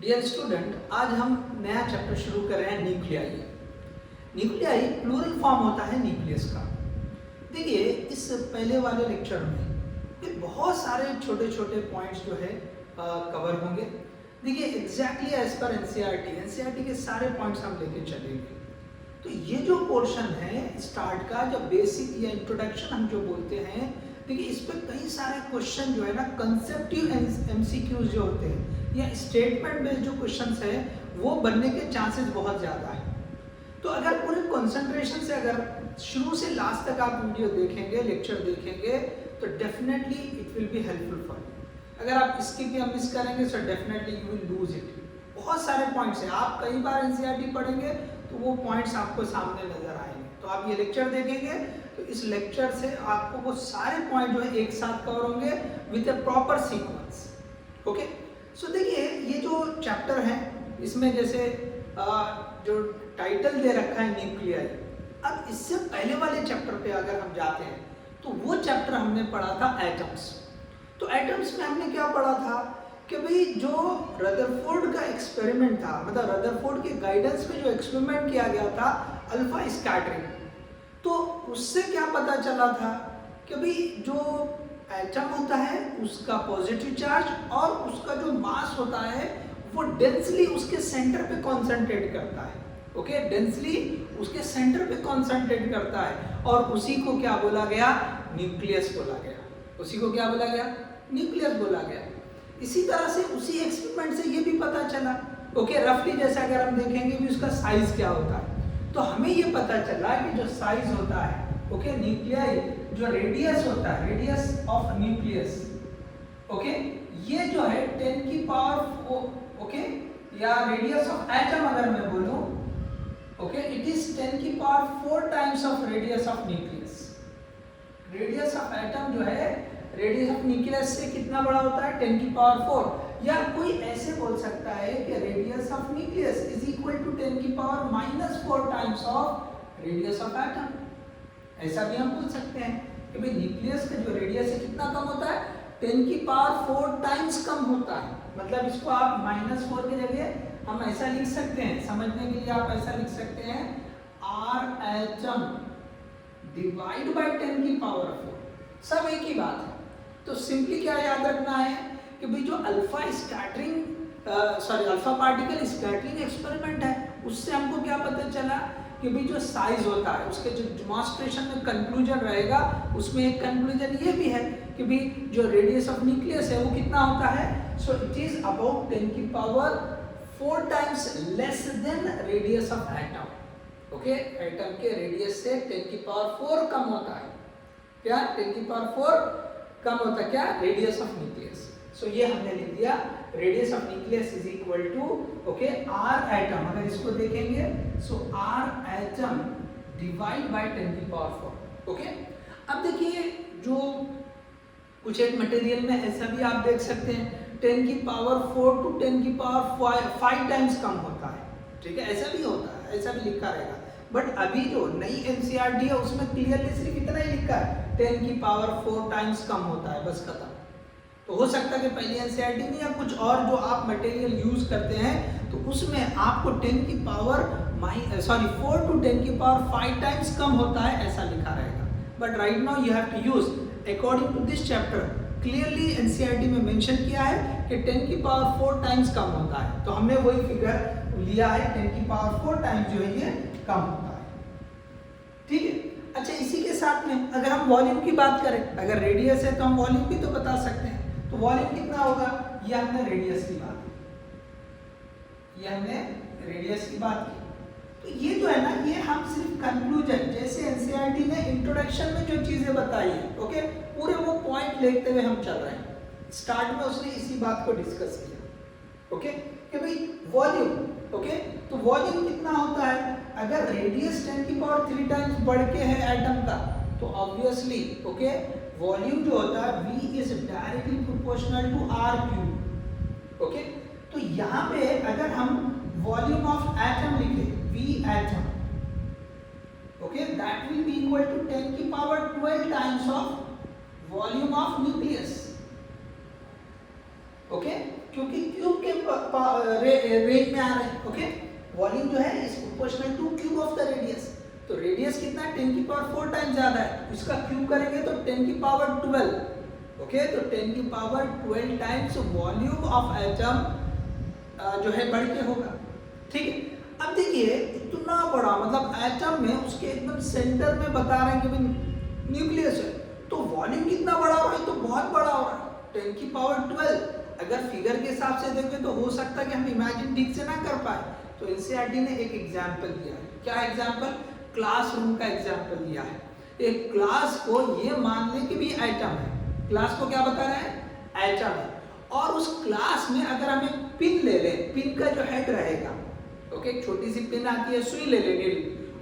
Dear student, आज हम नया चैप्टर शुरू कर रहे हैं न्यूक्लियाई। न्यूक्लियाई प्लूरल फॉर्म होता है न्यूक्लियस का। देखिए, इस पहले वाले लेक्चर में ये बहुत सारे छोटे छोटे पॉइंट्स जो है कवर होंगे। देखिए, एग्जैक्टली एज पर एनसीईआरटी के सारे पॉइंट्स हम लेके चलेंगे। तो ये जो पोर्शन है स्टार्ट का, जो बेसिक या इंट्रोडक्शन हम जो बोलते हैं, देखिए इस पर कई सारे क्वेश्चन जो है ना, कंसेप्टिव एमसीक्यूज जो होते हैं या स्टेटमेंट बेस्ड जो क्वेश्चंस है वो बनने के चांसेस बहुत ज़्यादा है। तो अगर पूरे कंसंट्रेशन से अगर शुरू से लास्ट तक आप वीडियो देखेंगे, लेक्चर देखेंगे, तो definitely it will be helpful for you. अगर आप इसकी भी मिस करेंगे तो definitely you will lose it. बहुत सारे पॉइंट्स हैं, आप कई बार एनसीईआरटी पढ़ेंगे तो वो पॉइंट्स आपको सामने नजर आएंगे। तो आप ये लेक्चर देखेंगे तो इस लेक्चर से आपको वो सारे पॉइंट जो है एक साथ कवर होंगे with a proper sequence. Okay, so देखिए ये जो चैप्टर है इसमें जैसे जो टाइटल दे रखा है न्यूक्लियाई। अब इससे पहले वाले चैप्टर पे अगर हम जाते हैं तो वो चैप्टर हमने पढ़ा था एटम्स। तो एटम्स में हमने क्या पढ़ा था कि भाई जो रदरफोर्ड का एक्सपेरिमेंट था, मतलब रदरफोर्ड के गाइडेंस में जो एक्सपेरिमेंट किया गया था अल्फा स्कैटरिंग, तो उससे क्या पता चला था कि भाई जो एटम होता है उसका पॉजिटिव चार्ज और उसका जो मास होता है वो डेंसली उसके सेंटर पे कॉन्सेंट्रेट करता है। ओके, डेंसली उसके सेंटर पे कॉन्सेंट्रेट करता है और उसी को क्या बोला गया? न्यूक्लियस बोला गया। उसी को क्या बोला गया? न्यूक्लियस बोला गया। इसी तरह से उसी एक्सपेरिमेंट से ये भी पता चला, ओके, रफली जैसे अगर हम देखेंगे भी उसका साइज क्या होता है, तो हमें ये पता चला कि जो साइज होता है, ओके, न्यूक्लियाई, जो रेडियस होता है, रेडियस ऑफ न्यूक्लियस, ओके, ये जो है 10 की पावर, ओके, या रेडियस ऑफ एटम अगर मैं बोलूं, ओके, इट इज 10 की power 4 times of radius of nucleus. Radius of atom जो है रेडियस ऑफ न्यूक्लियस से कितना बड़ा होता है? 10 की पावर 4। या कोई ऐसे बोल सकता है कि radius of nucleus is equal to 10 की power -4 times of radius of atom. ऐसा भी हम पूछ सकते हैं कि भाई न्यूक्लियस का जो रेडियस है कितना कम होता है? 10 की पावर 4 टाइम्स कम होता है। मतलब इसको आप -4 की जगह हम ऐसा लिख सकते हैं, समझने के लिए आप ऐसा लिख सकते हैं, R एटम डिवाइड बाय 10 की पावर 4। सब एक ही बात है। तो सिंपली क्या याद रखना है कि भाई जो अल्फा पार्टिकल स्कैटरिंग एक्सपेरिमेंट है उससे हमको क्या पता चला कि भाई जो साइज होता है उसके जो डेमोंस्ट्रेशन में कंक्लूजन रहेगा, उसमें एक कंक्लूजन ये भी है कि भाई जो रेडियस ऑफ न्यूक्लियस है वो कितना होता है? सो इट इज अबाउट 10 की power 4 times less than radius of atom. Okay, atom के रेडियस से 10 की पावर 4 कम होता है। क्या? 10 की पावर 4 कम होता है क्या? Radius of nucleus. सो ये हमने लिख दिया, radius of nucleus is equal to, okay, R atom. अगर इसको देखेंगे so R atom divide by 10 की पावर 4। ओके, अब देखिए जो कुछ एक मटेरियल में ऐसा भी आप देख सकते हैं 10 की पावर 4 टू 10 की पावर 5 टाइम्स कम होता है। ठीक है, ऐसा भी होता है, ऐसा भी लिखा रहेगा। बट अभी जो नई एनसीईआरटी है उसमें क्लियरली सिर्फ इतना ही लिखा है, 10 की पावर 4 टाइम्स कम होता है, बस खत्म। तो हो सकता है कि पहली एनसीईआरटी में या कुछ और जो आप मटेरियल यूज करते हैं तो उसमें आपको 10 की पावर 4 टू 10 की पावर 5 टाइम्स कम होता है ऐसा लिखा रहेगा। But right now you have to use according to this chapter, clearly NCERT में मेंशन किया है कि 10 की पावर 4 टाइम्स कम होता है। तो हमने वही फिगर लिया है, 10 की पावर 4 टाइम्स जो है ये कम होता है। ठीक है, अच्छा, इसी के साथ में अगर हम वॉल्यूम की बात करें, अगर रेडियस है तो हम वॉल्यूम भी तो बता सकते हैं। तो वॉल्यूम कितना होगा? ये हमने रेडियस की बात की, ये हमने रेडियस की बात की। तो ये जो है ना, ये हम सिर्फ कंक्लूजन, जैसे एनसीईआरटी ने इंट्रोडक्शन में जो चीजें बताई है, ओके, पूरे वो पॉइंट लेते हुए हम चल रहे हैं। स्टार्ट में उसने इसी बात को डिस्कस किया, ओके, कि भाई वॉल्यूम, ओके, तो वॉल्यूम कितना होता है? अगर रेडियस 10 की पावर 3 टाइम्स बढ़ के है एटम का, तो ऑब्वियसली, ओके, वॉल्यूम जो होता है V is directly proportional to R cube. Okay, तो यहाँ पे अगर हम वॉल्यूम ऑफ एटम लिखे V atom, okay, that will be equal to 10 की power 12 times of volume of nucleus. Okay, क्योंकि क्यूब के रेंज में आ रहे हैं। ओके, वॉल्यूम जो है is proportional to cube of the radius. तो रेडियस कितना है, 10 की पावर 4 टाइम्स ज्यादा है, इसका क्यूब करेंगे तो 10 की पावर 12। ओके, तो 10 की power 12 times volume of atom जो है बढ़ के होगा। ठीक है, अब देखिए इतना बड़ा, मतलब एटम में उसके एकदम सेंटर में बता रहे हैं कि भाई न्यूक्लियस है, तो वॉल्यूम कितना बड़ा हो रहा है, तो बहुत बड़ा हो रहा है, 10 की पावर 12। अगर फिगर के हिसाब से देखें तो हो सकता है कि हम इमेजिन ठीक से ना कर पाए, तो एनसीईआरटी ने एक एग्जाम्पल दिया है। क्या एग्जाम्पल? क्लासरूम का एग्जाम्पल दिया है। एक क्लास को ये मान ले कि भी एटम है, क्लास को क्या बता रहे हैं, एटम है, और उस क्लास में अगर हम एक पिन ले लें, पिन का जो हेड रहेगा, ओके, एक छोटी सी पिन आती है, सुई ले लेंगे,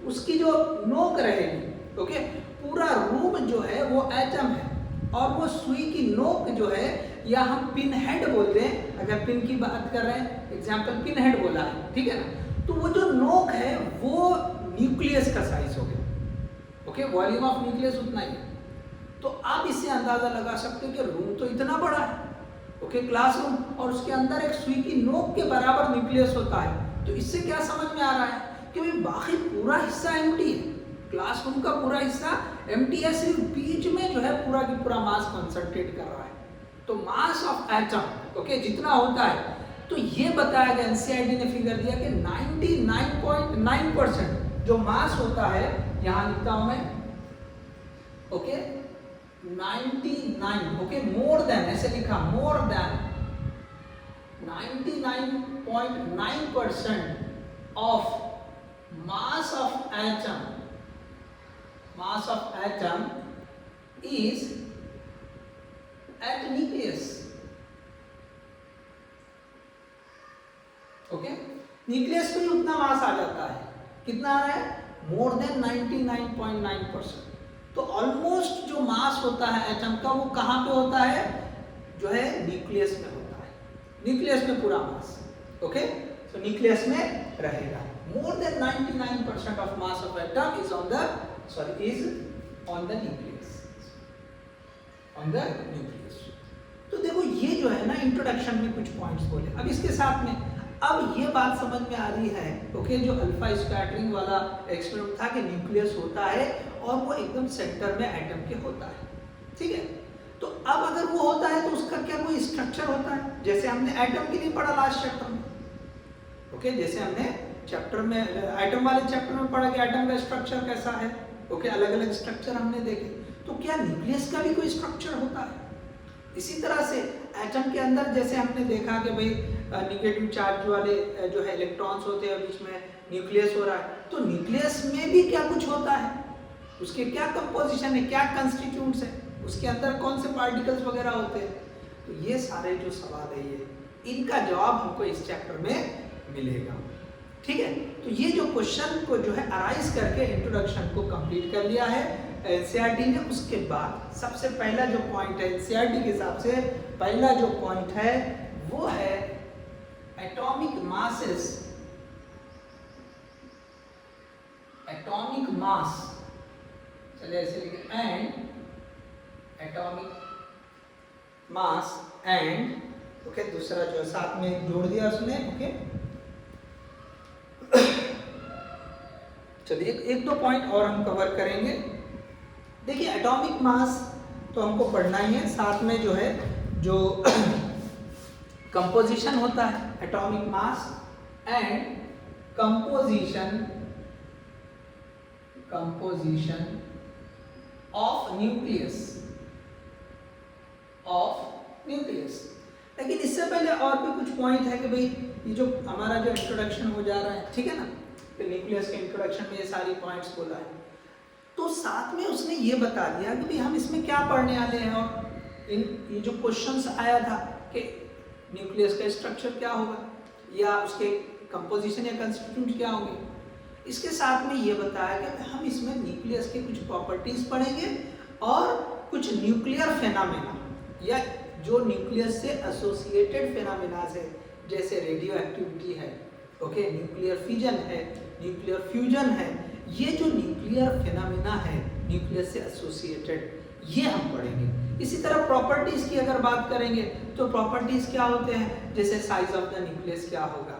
उसकी जो नोक रहेगी, ओके, पूरा रूम जो है वो एटम है, और वो सुई की नोक जो है, या हम पिन हेड बोलते हैं, अगर पिन की बात कर रहे हैं, एग्जाम्पल पिन हेड बोला है, ठीक है ना, तो वो जो नोक है वो न्यूक्लियस का साइज हो गया। ओके, वॉल्यूम ऑफ न्यूक्लियस उतना ही है। तो आप इससे अंदाजा लगा सकते हो कि रूम तो इतना बड़ा है, ओके, क्लासरूम, और उसके अंदर एक सुई की नोक के बराबर न्यूक्लियस होता है। तो इससे क्या समझ में आ रहा है कि भाई बाकी पूरा हिस्सा एम्प्टी है, क्लासरूम का पूरा हिस्सा एम्प्टी है, सिर्फ बीच में जो है पूरा की पूरा मास कंसंट्रेट कर रहा है। तो मास ऑफ एटम, ओके, जितना होता है, तो ये बताया गया, एनसीईआरटी ने फिगर दिया कि 99.9% जो मास होता है, यहां लिखता हूं मैं, ओके, 99, ओके, मोर देन, ऐसे लिखा, more than 99.9% of mass of atom is at nucleus. Okay, nucleus पे उतना मास आ जाता है, कितना आ रहा है, मोर देन 99.9%। तो ऑलमोस्ट जो मास होता है एटम का, वो कहां पे होता है, जो है न्यूक्लियस में होता है, न्यूक्लियस में पूरा मास। ओके, तो न्यूक्लियस में रहेगा। More than 99% of mass of atom is on the nucleus, on the nucleus. तो देखो ये जो है ना, इंट्रोडक्शन में कुछ पॉइंट्स बोले। अब इसके साथ में अब ये बात समझ में आ रही है, ओके, जो अल्फा स्कैटरिंग वाला एक्सपेरिमेंट था कि न्यूक्लियस होता है और वो एकदम सेंटर में एटम के होता है, ठीक है। तो अब अगर वो होता है तो उसका क्या कोई स्ट्रक्चर होता है, जैसे हमने एटम के लिए पढ़ा लास्ट चैप्टर में, ओके, जैसे हमने चैप्टर में एटम वाले चैप्टर में पढ़ा कि एटम का स्ट्रक्चर कैसा है, ओके, अलग अलग स्ट्रक्चर हमने देखे। तो क्या न्यूक्लियस का भी कोई स्ट्रक्चर होता है? इसी तरह से एटम के अंदर जैसे हमने देखा कि भाई नेगेटिव चार्ज वाले जो है इलेक्ट्रॉन्स होते हैं, बीच में न्यूक्लियस हो रहा है, तो न्यूक्लियस में भी क्या कुछ होता है, उसके क्या कंपोजिशन है, क्या कंस्टिट्यूएंट्स है, उसके अंदर कौन से पार्टिकल्स वगैरह होते हैं। तो ये सारे जो सवाल है, ये इनका जवाब हमको इस चैप्टर में मिलेगा, ठीक है। तो ये जो क्वेश्चन को जो है अराइज करके इंट्रोडक्शन को कंप्लीट कर लिया है एनसीईआरटी ने। उसके बाद सबसे पहला जो पॉइंट है एनसीईआरटी के हिसाब से, पहला जो पॉइंट है वो है एटॉमिक मासेस, एटॉमिक मास, चलिए ऐसे लिखे, and atomic mass and, okay, दूसरा जो साथ में जोड़ दिया उसने, ओके। चलिए एक दो पॉइंट और हम कवर करेंगे। देखिए एटॉमिक मास तो हमको पढ़ना ही है, साथ में जो है जो कंपोजिशन होता है, atomic mass and composition of nucleus. लेकिन इससे पहले और भी कुछ पॉइंट है कि भाई ये जो हमारा जो इंट्रोडक्शन हो जा रहा है, ठीक है ना, तो न्यूक्लियस के इंट्रोडक्शन में ये सारी पॉइंट्स बोला है, तो साथ में उसने ये बता दिया कि भाई हम इसमें क्या पढ़ने वाले हैं, और ये जो क्वेश्चंस आया था कि न्यूक्लियस का स्ट्रक्चर क्या होगा, या उसके कंपोजिशन या कंस्टिट्यूएंट क्या होंगे, इसके साथ में ये बताया कि हम इसमें न्यूक्लियस के कुछ प्रॉपर्टीज पढ़ेंगे और कुछ न्यूक्लियर फेनामेना, या जो न्यूक्लियस से एसोसिएटेड फेनामेना है, जैसे रेडियो एक्टिविटी है, ओके, न्यूक्लियर फिजन है, न्यूक्लियर फ्यूजन है, ये जो न्यूक्लियर फेनामेना है न्यूक्लियस से एसोसिएटेड, ये हम पढ़ेंगे। इसी तरह प्रॉपर्टीज की अगर बात करेंगे तो प्रॉपर्टीज क्या होते हैं, जैसे साइज ऑफ द न्यूक्लियस क्या होगा,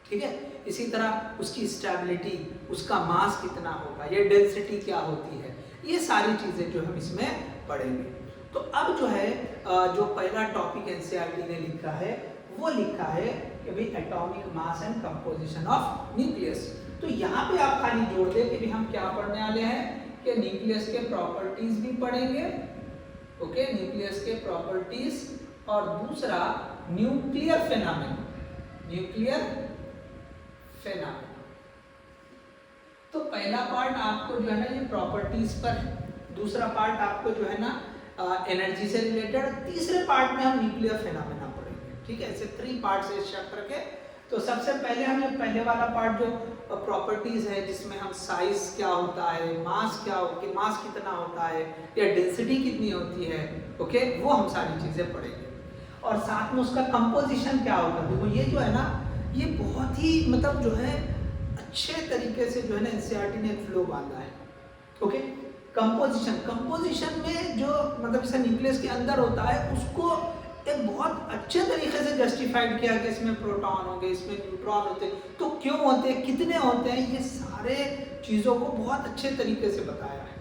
ठीक है, इसी तरह उसकी स्टेबिलिटी, उसका मास कितना होगा, ये डेंसिटी क्या होती है, ये सारी चीजें जो हम इसमें पढ़ेंगे। तो अब जो है जो पहला टॉपिक एनसीईआरटी ने लिखा है वो लिखा है कि भाई atomic mass and composition of nucleus. तो यहाँ पे आप खाली जोड़ दे कि भाई हम क्या पढ़ने वाले हैं कि न्यूक्लियस के प्रॉपर्टीज भी पढ़ेंगे, ओके, न्यूक्लियस के प्रॉपर्टीज, और दूसरा न्यूक्लियर फेनोमेना, न्यूक्लियर फेनोमेना। तो पहला पार्ट आपको जो है ना ये प्रॉपर्टीज पर, दूसरा पार्ट आपको जो है ना एनर्जी से रिलेटेड, तीसरे पार्ट में हम न्यूक्लियर फेनोमेना पढ़ेंगे, ठीक है, ऐसे 3 पार्ट से इस चैप्टर के। तो सबसे पहले हम ये पहले वाला पार्ट जो प्रॉपर्टीज है जिसमें हम साइज क्या होता है, मास क्या होती, मास कितना होता है या डेंसिटी कितनी होती है, ओके, वो हम सारी चीजें पढ़ेंगे। और साथ में उसका कंपोजिशन क्या होगा, देखो ये जो है ना ये बहुत ही मतलब जो है अच्छे तरीके से जो है ना एनसीईआरटी ने फ्लो बांधा है, ओके। कंपोजिशन में जो मतलब जैसे न्यूक्लियस के अंदर होता है उसको एक बहुत अच्छे तरीके से जस्टिफाइड किया कि इसमें प्रोटॉन होंगे, इसमें न्यूट्रॉन होते हैं, तो क्यों होते हैं, कितने होते हैं, ये सारे चीज़ों को बहुत अच्छे तरीके से बताया है।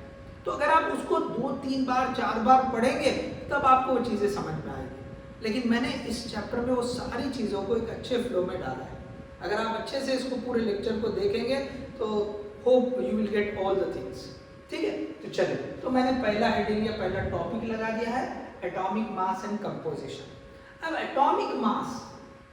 तो अगर आप उसको 2-3 बार 4 बार पढ़ेंगे तब आपको वो चीज़ें समझ में आएगी। लेकिन मैंने इस चैप्टर में वो सारी चीज़ों को एक अच्छे फ्लो में डाला है। अगर आप अच्छे से इसको पूरे लेक्चर को देखेंगे तो hope you will get all the things, ठीक है। तो चलिए, तो मैंने पहला हेडिंग या पहला टॉपिक लगा दिया है एटॉमिक मास एंड कंपोजिशन। अब एटॉमिक मास,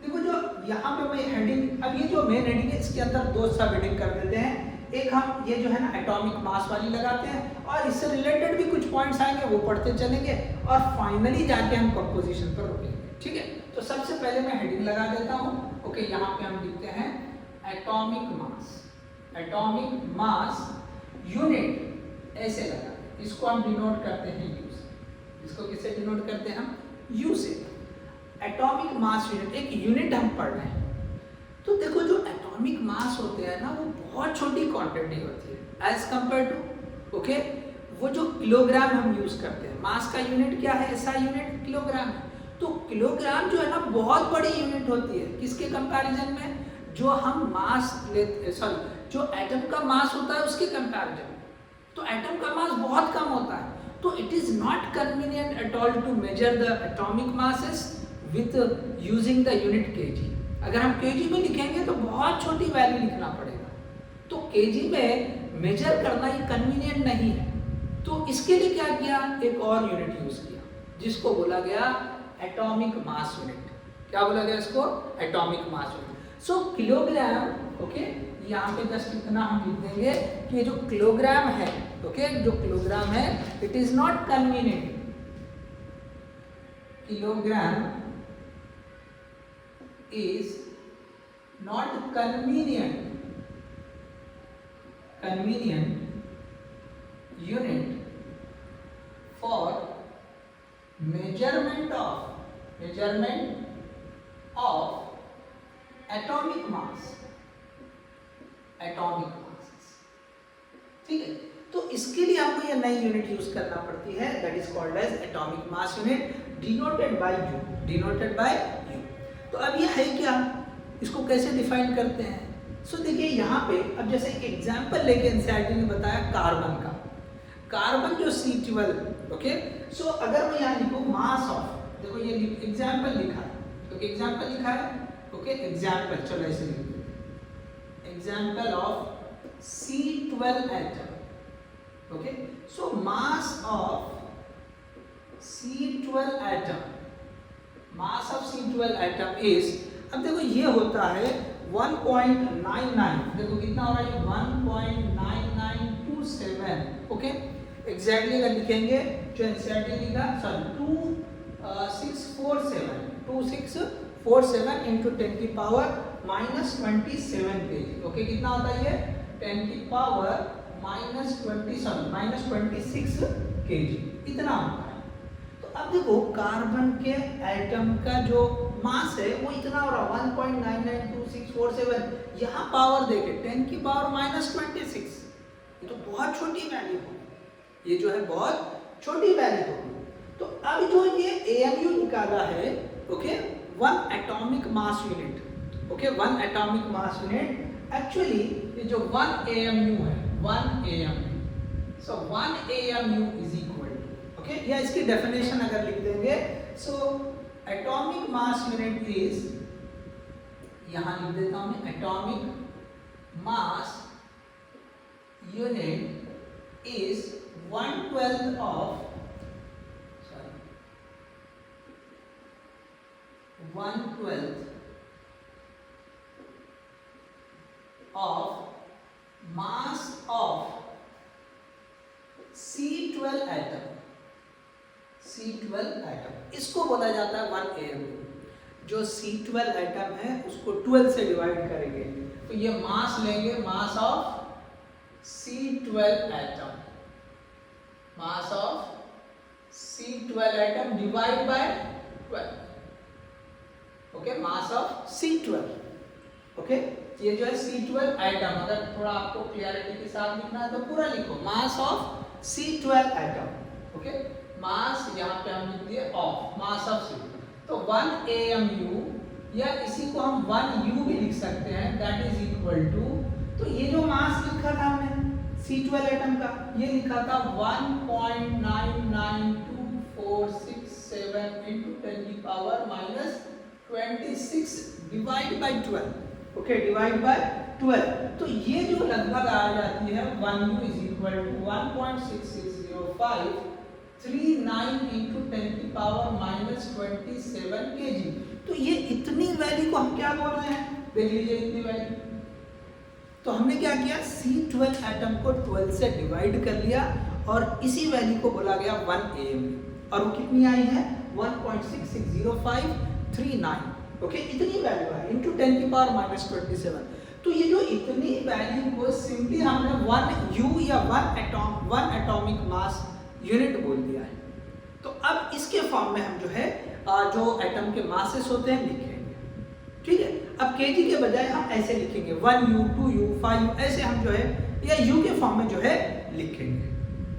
देखो जो यहाँ पे मैं हेडिंग, अब ये जो मेन हेडिंग है इसके अंदर 2 सब हेडिंग कर देते हैं। एक हम ये जो है ना एटॉमिक मास वाली लगाते हैं और इससे रिलेटेड भी कुछ पॉइंट्स आएंगे वो पढ़ते चलेंगे और फाइनली जाके हम कंपोजिशन पर रुकेंगे, ठीक है। तो सबसे पहले मैं हेडिंग लगा देता हूँ, ओके। यहाँ पे हम लिखते हैं atomic mass. Atomic mass unit ऐसे लगा, इसको हम डिनोट करते हैं यू से। इसको किससे डिनोट करते हैं हम, यू से। एटॉमिक मास यूनिट, एक यूनिट हम पढ़ रहे हैं। तो देखो जो एटॉमिक मास होते हैं ना वो बहुत छोटी क्वांटिटी होती है एज कंपेयर टू, ओके, वो जो किलोग्राम हम यूज करते हैं। मास का यूनिट क्या है, ऐसा यूनिट किलोग्राम है। तो किलोग्राम जो है ना बहुत बड़ी यूनिट होती है किसके कंपैरिजन में, जो हम मास लेते, सॉरी जो एटम का मास होता है उसके कंपैरिजन। तो एटम का मास बहुत कम होता है, तो it is not convenient at all to measure the atomic masses with using the unit KG. अगर हम केजी में लिखेंगे तो बहुत छोटी वैल्यू लिखना पड़ेगा, तो केजी में मेजर करना ये कन्वीनियंट नहीं है। तो इसके लिए क्या किया, एक और यूनिट यूज किया जिसको बोला गया एटॉमिक मास यूनिट। क्या बोला गया इसको, एटॉमिक मास यूनिट। सो किलोग्राम, ओके, यहाँ पे जस्ट इतना हम लिख देंगे कि जो किलोग्राम है, ओके, जो किलोग्राम है it is not convenient, kilogram is not convenient unit for measurement of atomic mass, ठीक है। तो इसके लिए आपको ये नई यूनिट यूज करना पड़ती है, that is called as atomic mass unit, denoted by U, denoted by U. तो अब ये है क्या, इसको कैसे डिफाइन करते हैं। सो देखिए यहाँ पे अब जैसे एक एग्जांपल लेके एनसीईआरटी ने बताया कार्बन का, कार्बन जो C12, ओके। सो अगर मैं यहाँ लिखूँ मास ऑफ, देखो ये एग्जांपल लिखा है, तो एग्जांपल लिखा है, ओके, एग्जांपल, चलो ऐसे लिखते हैं, example of C12 atom, okay. So mass of C12 atom, mass of C12 atom is, अब देखो ये होता है 1.99, देखो कितना हो रहा है, 1.9927, ओके। एग्जैक्टली अगर लिखेंगे जो एनसीईआरटी लिखा, सॉरी 2647 इंटू 10 की पावर -27 केजी, ओके। कितना होता है ये, 10 की पावर -26 केजी, इतना होता है। अब देखो कार्बन के एटम का जो मास है वो इतना हो रहा है 1.992647, यहाँ पावर देखे 10 की पावर -26, ये तो बहुत छोटी वैल्यू होगी, ये जो है बहुत छोटी वैल्यू होगी। तो अब जो ये AMU निकाला है, okay, 1 atomic mass unit, okay, 1 atomic mass unit, actually ये जो 1 AMU है, 1 AMU, so 1 AMU is equal to, okay, या इसकी डेफिनेशन अगर लिख देंगे, so atomic mass unit is, यहां लिख देता हूं मैं, atomic mass unit is 1/12 of, 1/12 of mass of C12 atom, C12 atom, इसको बोला जाता है 1 AMU। जो C12 एटम है उसको 12 से डिवाइड करेंगे तो ये मास लेंगे, मास of C12 atom, mass of C12 atom divide bye 12, okay, mass of C12, okay, ये जो है C12 एटम, अगर थोड़ा आपको क्लियरिटी के साथ लिखना है तो पूरा लिखो, mass of C12 atom, okay, mass यहाँ पे हम लिख दिए ऑफ, मास ऑफ C12, तो 1 AMU या इसी को हम 1U भी लिख सकते हैं, दैट इज इक्वल टू, तो ये जो मास लिखा था हमने C12 एटम का, ये लिखा था 1.99247 into 10 की power -26 divide by 12, okay, divide by 12, तो ये जो लगभग आ जाती है 1U is equal to 1.660539 into 10 की पावर -27 kg। तो ये इतनी वैल्यू को हम क्या बोल रहे हैं, देख लीजिए इतनी वैल्यू, तो हमने क्या किया, C12 एटम को 12 से डिवाइड कर लिया और इसी वैल्यू को बोला गया 1 AMU, और वो कितनी आई है 1.660539, ओके, इतनी वैल्यू है इनटू 10 की पावर -27। तो ये जो इतनी वैल्यू को सिंपली हमने 1U या 1 एटॉमिक मास यूनिट बोल दिया है। तो अब इसके फॉर्म में हम जो है जो एटम के मासेस होते हैं लिखेंगे, ठीक है। अब केजी के बजाय हम ऐसे लिखेंगे 1U 2U 5U, ऐसे हम जो है या U के फॉर्म में जो है लिखेंगे,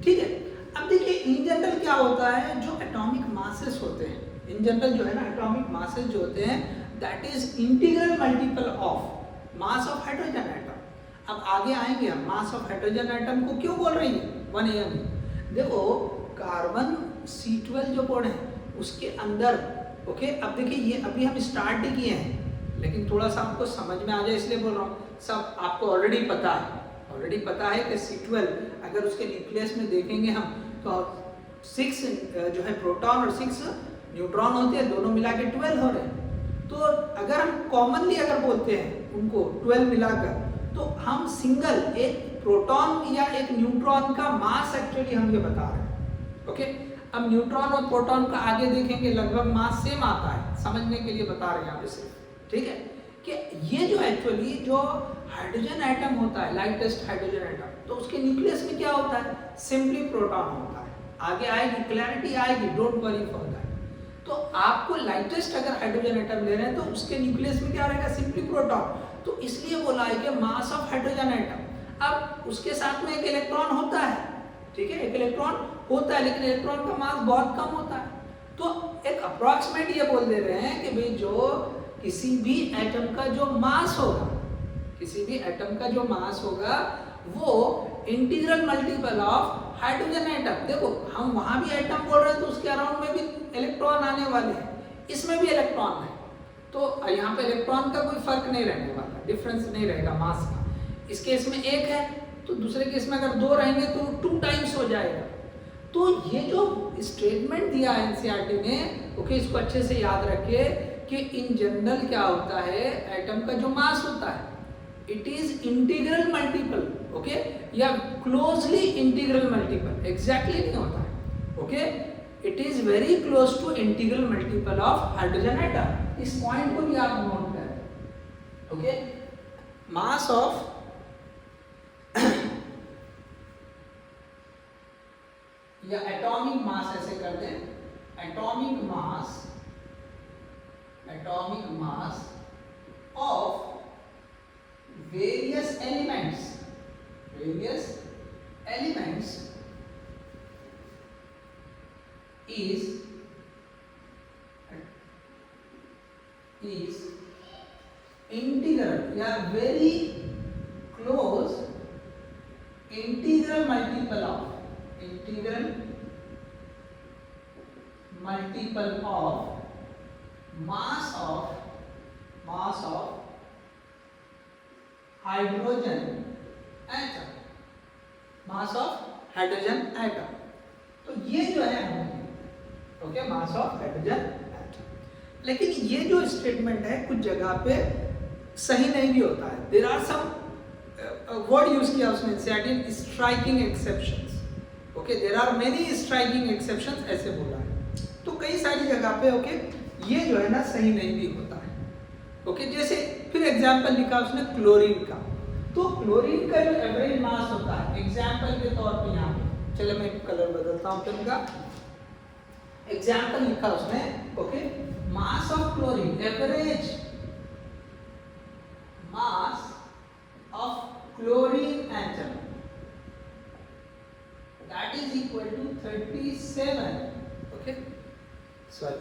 ठीक है। अब देखिए इन जनरल क्या होता है, जो एटॉमिक मासेस होते हैं, इन जनरल जो है ना एटॉमिक मासेस जो होते हैं, that is integral multiple of mass of hydrogen atom. अब आगे आएंगे हम, मास ऑफ हाइड्रोजन एटम को क्यों बोल रही है 1 AMU। देखो कार्बन C12 जो कोड है उसके अंदर, ओके, अब देखिए ये अभी हम स्टार्ट ही किए हैं, लेकिन थोड़ा सा आपको समझ में आ जाए इसलिए बोल रहा हूँ, सब आपको ऑलरेडी पता है कि C12 अगर उसके न्यूक्लियस में देखेंगे हम तो 6 जो है प्रोटॉन और 6 न्यूट्रॉन होते हैं, दोनों मिला के 12 हो रहे हैं। तो अगर हम कॉमनली अगर बोलते हैं उनको 12 मिलाकर, तो हम सिंगल एक प्रोटॉन या एक न्यूट्रॉन का मास एक्चुअली हम ये बता रहे हैं, ओके। अब न्यूट्रॉन और प्रोटॉन का आगे देखेंगे लगभग मास सेम आता है, समझने के लिए बता रहे हैं यहाँ पे सिर्फ, ठीक है, कि ये जो एक्चुअली जो हाइड्रोजन एटम होता है, लाइटेस्ट हाइड्रोजन एटम, तो उसके न्यूक्लियस में क्या होता है, सिंपली प्रोटॉन होता है। आगे आएगी क्लैरिटी आएगी, डोंट वरी फॉर दैट। तो आपको लाइटेस्ट अगर हाइड्रोजन एटम ले रहे हैं तो उसके न्यूक्लियस में क्या रहेगा, सिंपली प्रोटॉन। तो इसलिए बोला है कि मास ऑफ हाइड्रोजन एटम, अब उसके साथ में एक इलेक्ट्रॉन होता है, ठीक है, एक इलेक्ट्रॉन होता है, लेकिन इलेक्ट्रॉन का मास बहुत कम होता है। तो एक अप्रॉक्सीमेट ये बोल दे रहे हैं कि भाई जो किसी भी एटम का जो मास होगा, किसी भी एटम का जो मास होगा वो integral multiple of hydrogen atom. देखो हम वहां भी एटम बोल रहे हैं तो उसके अराउंड में भी इलेक्ट्रॉन आने वाले हैं, इसमें भी इलेक्ट्रॉन है, तो यहाँ पे इलेक्ट्रॉन का कोई फर्क नहीं रहने वाला, डिफरेंस नहीं रहेगा मास का। इस केस में 1 है तो दूसरे केस में अगर 2 रहेंगे तो 2 टाइम्स हो जाएगा। तो ये जो स्टेटमेंट दिया है एनसीईआरटी ने, ओके, इसको अच्छे से याद रखिए कि इन जनरल क्या होता है, एटम का जो मास होता है it is integral multiple, okay, या क्लोजली इंटीग्रल मल्टीपल, एग्जैक्टली नहीं होता है, okay, it is very close to integral multiple of hydrogen atom. इस पॉइंट को भी आप नोट करें, ओके। मास ऑफ या एटॉमिक मास ऐसे कर दें, atomic mass of various elements is is integral या very close integral multiple of mass of hydrogen atom, mass of hydrogen atom। तो ये जो है okay mass of hydrogen atom. लेकिन ये जो स्टेटमेंट है कुछ जगह पे सही नहीं भी होता है। There are some word use किया उसने certain striking exceptions. Okay there are many striking exceptions ऐसे बोला है। तो कई सारी जगह पे ओके ये जो है ना सही नहीं भी होता है। ओके जैसे फिर एग्जांपल लिखा उसने क्लोरीन का। तो क्लोरीन का जो एवरेज मास होता है एग्जांपल के तौर पे यहाँ पे चलो मैं कलर बदलता हूँ पेन का। एग्जाम्पल लिखा उसने okay mass of chlorine average mass of chlorine atom that is equal to 37 okay sorry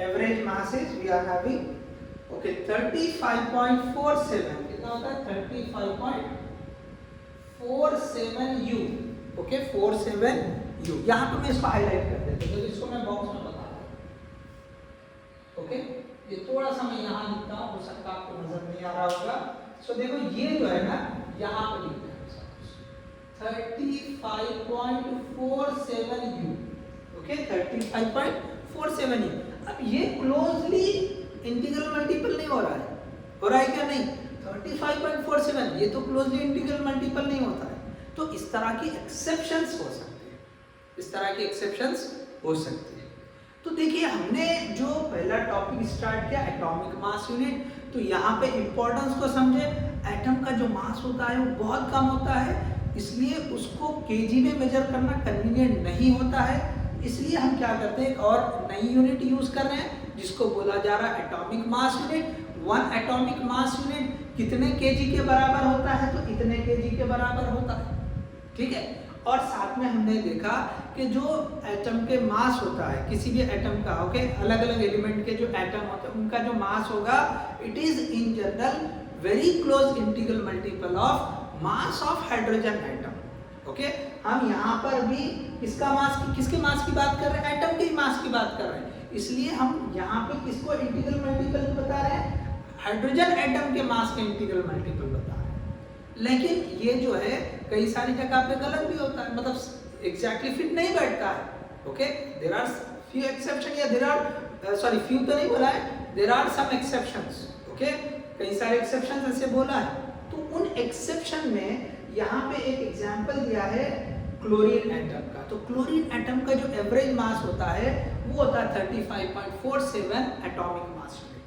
average mass is we are having okay 35.47 कितना होता है 35.47 U ओके 47 U। यहाँ पे मैं इसको हाईलाइट कर देता हूँ तो इसको मैं बॉक्स में बता रहा हूँ। ओके ये थोड़ा सा मैं यहाँ लिखता हूँ, हो सकता है आपको नजर नहीं आ रहा होगा। सो देखो ये जो है ना यहाँ पे लिखते हैं 35.47 U ओके 35.47 U। अब ये क्लोजली इंटीग्रल मल्टीपल नहीं हो रहा है क्या नहीं 35.47 ये तो क्लोजली इंटीग्रल मल्टीपल नहीं होता है। तो इस तरह की एक्सेप्शंस हो सकती है तो देखिए हमने जो पहला टॉपिक स्टार्ट किया एटॉमिक मास यूनिट। तो यहाँ पे इंपॉर्टेंस को समझे। एटम का जो मास होता है वो बहुत कम होता है इसलिए उसको केजी में मेजर करना कन्वीनियंट नहीं होता है। इसलिए हम क्या करते हैं एक और नई यूनिट यूज कर रहे हैं जिसको बोला जा रहा है atomic mass unit. 1 atomic mass unit कितने केजी के बराबर होता है तो इतने केजी के बराबर होता है। ठीक है और साथ में हमने देखा कि जो एटम के मास होता है किसी भी एटम का ओके अलग अलग एलिमेंट के जो एटम होते हैं उनका जो मास होगा it is in general very close integral multiple of mass of hydrogen atom. Okay हम यहाँ पर भी किसके मास की बात कर रहे हैं एटम के मास की बात कर रहे हैं इसलिए हम यहाँ पे किसको इंटीग्रल मल्टीपल बता रहे हैं हाइड्रोजन एटम के मास के इंटीग्रल मल्टीपल बता रहे हैं। लेकिन ये जो है कई सारी जगह पे गलत भी होता है मतलब एग्जैक्टली फिट नहीं बैठता है। Okay there are few exception या देयर आर सॉरी फ्यू तो नहीं बोला है there are some exceptions. Okay कई सारे एक्सेप्शंस ऐसे बोला है। तो उन एक्सेप्शन में यहाँ पे एक एग्जांपल दिया है क्लोरीन एटम का। तो क्लोरीन एटम का जो एवरेज मास होता है वो होता है 35.47 एटॉमिक मास यूनिट।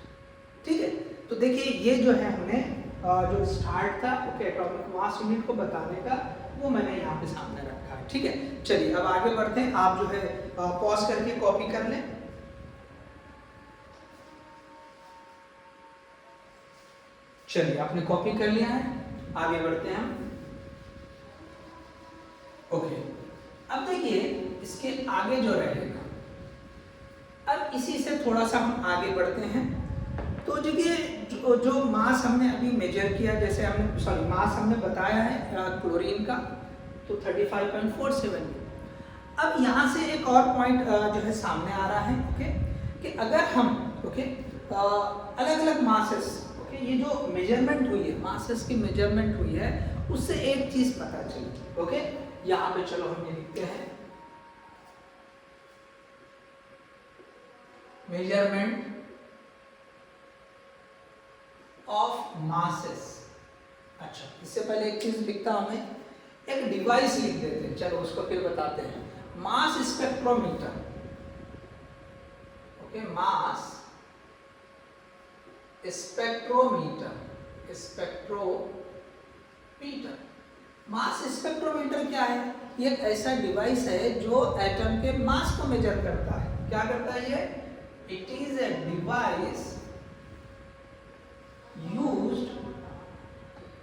ठीक है तो देखिए ये जो है हमने जो स्टार्ट था ओके एटॉमिक मास यूनिट को बताने का वो मैंने यहाँ पे सामने रखा है। ठीक है चलिए अब आगे बढ़ते हैं। आप जो है पॉज करके कॉपी कर लें। चलिए आपने कॉपी कर लिया है आगे बढ़ते हैं हम। ओके अब देखिए इसके आगे जो रहेगा अब इसी से थोड़ा सा हम आगे बढ़ते हैं। तो देखिए जो मास हमने अभी मेजर किया जैसे हमने मास हमने बताया है क्लोरीन का तो 35.47। अब यहाँ से एक और पॉइंट जो है सामने आ रहा है ओके कि अगर हम ओके अलग अलग मासेस ओके ये जो मेजरमेंट हुई है मासेस की मेजरमेंट हुई है उससे एक चीज पता चली। ओके यहाँ पे चलो हम ये लिखते हैं मेजरमेंट ऑफ मासेस। अच्छा इससे पहले एक चीज लिखता हूं मैं एक डिवाइस लिख देते हैं चलो उसको फिर बताते हैं मास स्पेक्ट्रोमीटर। ओके मास स्पेक्ट्रोमीटर मास स्पेक्ट्रोमीटर क्या है ये एक ऐसा डिवाइस है जो एटम के मास को मेजर करता है। क्या करता है ये it is a device used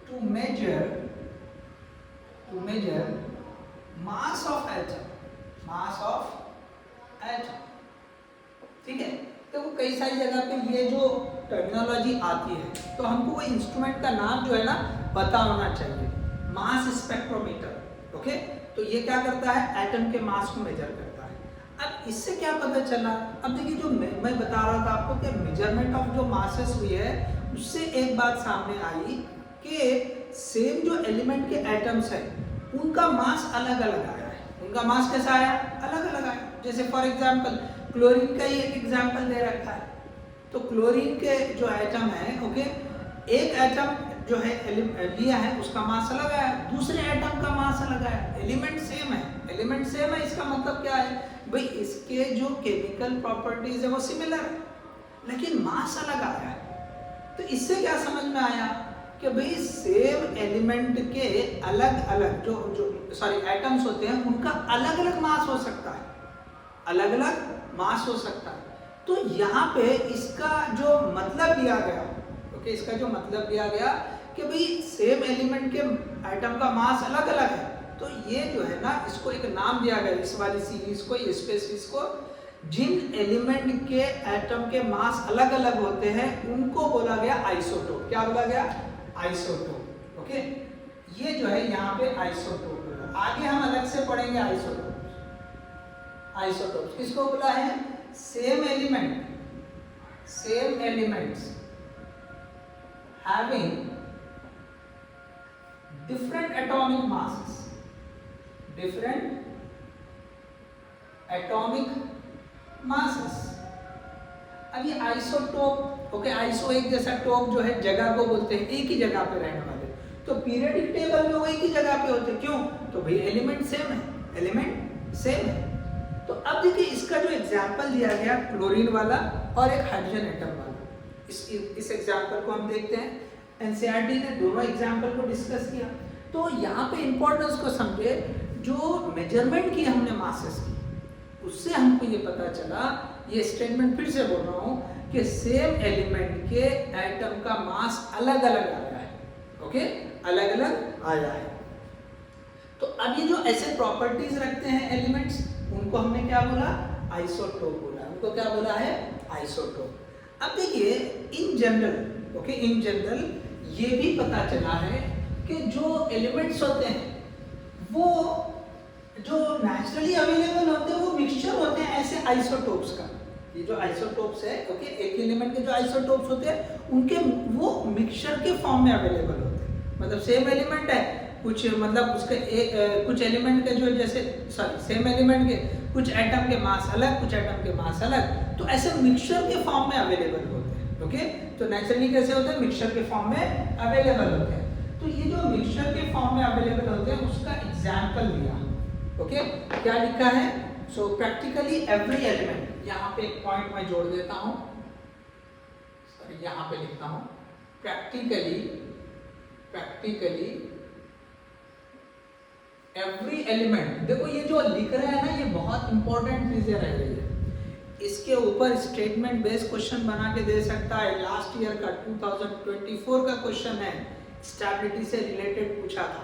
to measure mass of atom। ठीक है देखो कई सारी जगह पे ये जो टर्मिनोलॉजी आती है तो हमको वो इंस्ट्रूमेंट का नाम जो है ना पता होना चाहिए। मास स्पेक्ट्रोमीटर, ओके, तो ये क्या करता है, एटम के मास को मेजर करता है। अब इससे क्या पता चला, अब देखिए जो मैं बता रहा था आपको कि मेजरमेंट ऑफ जो मासेस हुई है उससे एक बात सामने आई कि सेम जो एलिमेंट के एटम्स है उनका मास अलग अलग आया है। उनका मास कैसा आया, अलग अलग आया। जैसे फॉर एग्जांपल क्लोरीन का ही एक एग्जांपल दे रखा है, तो क्लोरीन के जो एटम है, ओके, एक एटम जो है लिया है उसका मास अलग आया, दूसरे एटम का मास अलग आया। एलिमेंट सेम है, एलिमेंट सेम है, इसका मतलब क्या है भाई, इसके जो केमिकल प्रॉपर्टीज है वो सिमिलर है लेकिन मास अलग आया है। तो इससे क्या समझ में आया कि भाई सेम एलिमेंट के अलग अलग जो एटम्स होते हैं उनका अलग अलग मास हो सकता है, अलग अलग मास हो सकता है। तो यहाँ पे इसका जो मतलब दिया गया, ओके, इसका जो मतलब दिया गया कि भाई सेम एलिमेंट के एटम का मास अलग अलग है, तो ये जो है ना इसको एक नाम दिया गया, इस वाली सीरीज को, इस स्पेसीज को, जिन एलिमेंट के एटम के मास अलग अलग होते हैं उनको बोला गया आइसोटोप। क्या बोला गया, आइसोटोप, ओके। ये जो है यहाँ पे आइसोटोप बोला। आगे हम अलग से पढ़ेंगे आइसोटोप। आइसोटोप किसको बोला है, same elements having different atomic masses, अब ये आइसोटोप, ओके, आइसो एक जैसा, टोप जो है जगह को बोलते हैं, एक ही जगह पे रहने वाले। तो पीरियडिक टेबल में वो एक ही जगह पे होते, क्यों, तो भाई एलिमेंट सेम है। तो अब देखिए इसका जो एग्जाम्पल दिया गया क्लोरीन वाला और एक हाइड्रोजन एटम वाला, इस एग्जाम्पल को हम देखते हैं। एनसीईआरटी ने दोनों एग्जाम्पल को डिस्कस किया। तो यहाँ पे इंपॉर्टेंस को समझे, जो मेजरमेंट की हमने मासेस की उससे हमको ये पता चला, ये स्टेटमेंट फिर से बोल रहा हूँ कि सेम एलिमेंट के एटम का मास अलग अलग आया है, ओके, अलग अलग आया है। तो अब ये जो ऐसे प्रॉपर्टीज रखते हैं एलिमेंट्स, उनको हमने क्या बोला, आइसोटोप बोला। उनको क्या बोला है, आइसोटोप। अब देखिए in general, okay, in general ये भी पता चला है कि जो एलिमेंट्स होते हैं वो जो नेचुरली अवेलेबल होते हैं वो मिक्सचर होते हैं ऐसे आइसोटोप्स का। ये जो आइसोटोप्स है, ओके, एक एलिमेंट के जो आइसोटोप्स होते हैं उनके वो मिक्सचर के फॉर्म में अवेलेबल होते हैं। मतलब सेम एलिमेंट है, कुछ मतलब उसके कुछ एलिमेंट के जो जैसे सेम एलिमेंट के कुछ एटम के मास अलग, कुछ एटम के मास अलग, तो ऐसे मिक्सचर के फॉर्म में अवेलेबल होते हैं, ओके। तो नेचुरली कैसे होते हैं, मिक्सचर के फॉर्म में अवेलेबल होते हैं। तो ये जो मिक्सचर के फॉर्म में अवेलेबल होते हैं उसका एग्जाम्पल दिया, ओके। क्या लिखा है, सो प्रैक्टिकली एवरी एलिमेंट, यहाँ पे एक पॉइंट मैं जोड़ देता हूँ, सॉरी यहाँ पे लिखता हूँ, प्रैक्टिकली एवरी एलिमेंट। देखो ये जो लिख रहे हैं ना, ये बहुत इंपॉर्टेंट चीजें रह गई है। इसके ऊपर स्टेटमेंट बेस्ड क्वेश्चन बना के दे सकता है। लास्ट ईयर का 2024 का क्वेश्चन है, स्टेबिलिटी से रिलेटेड पूछा था,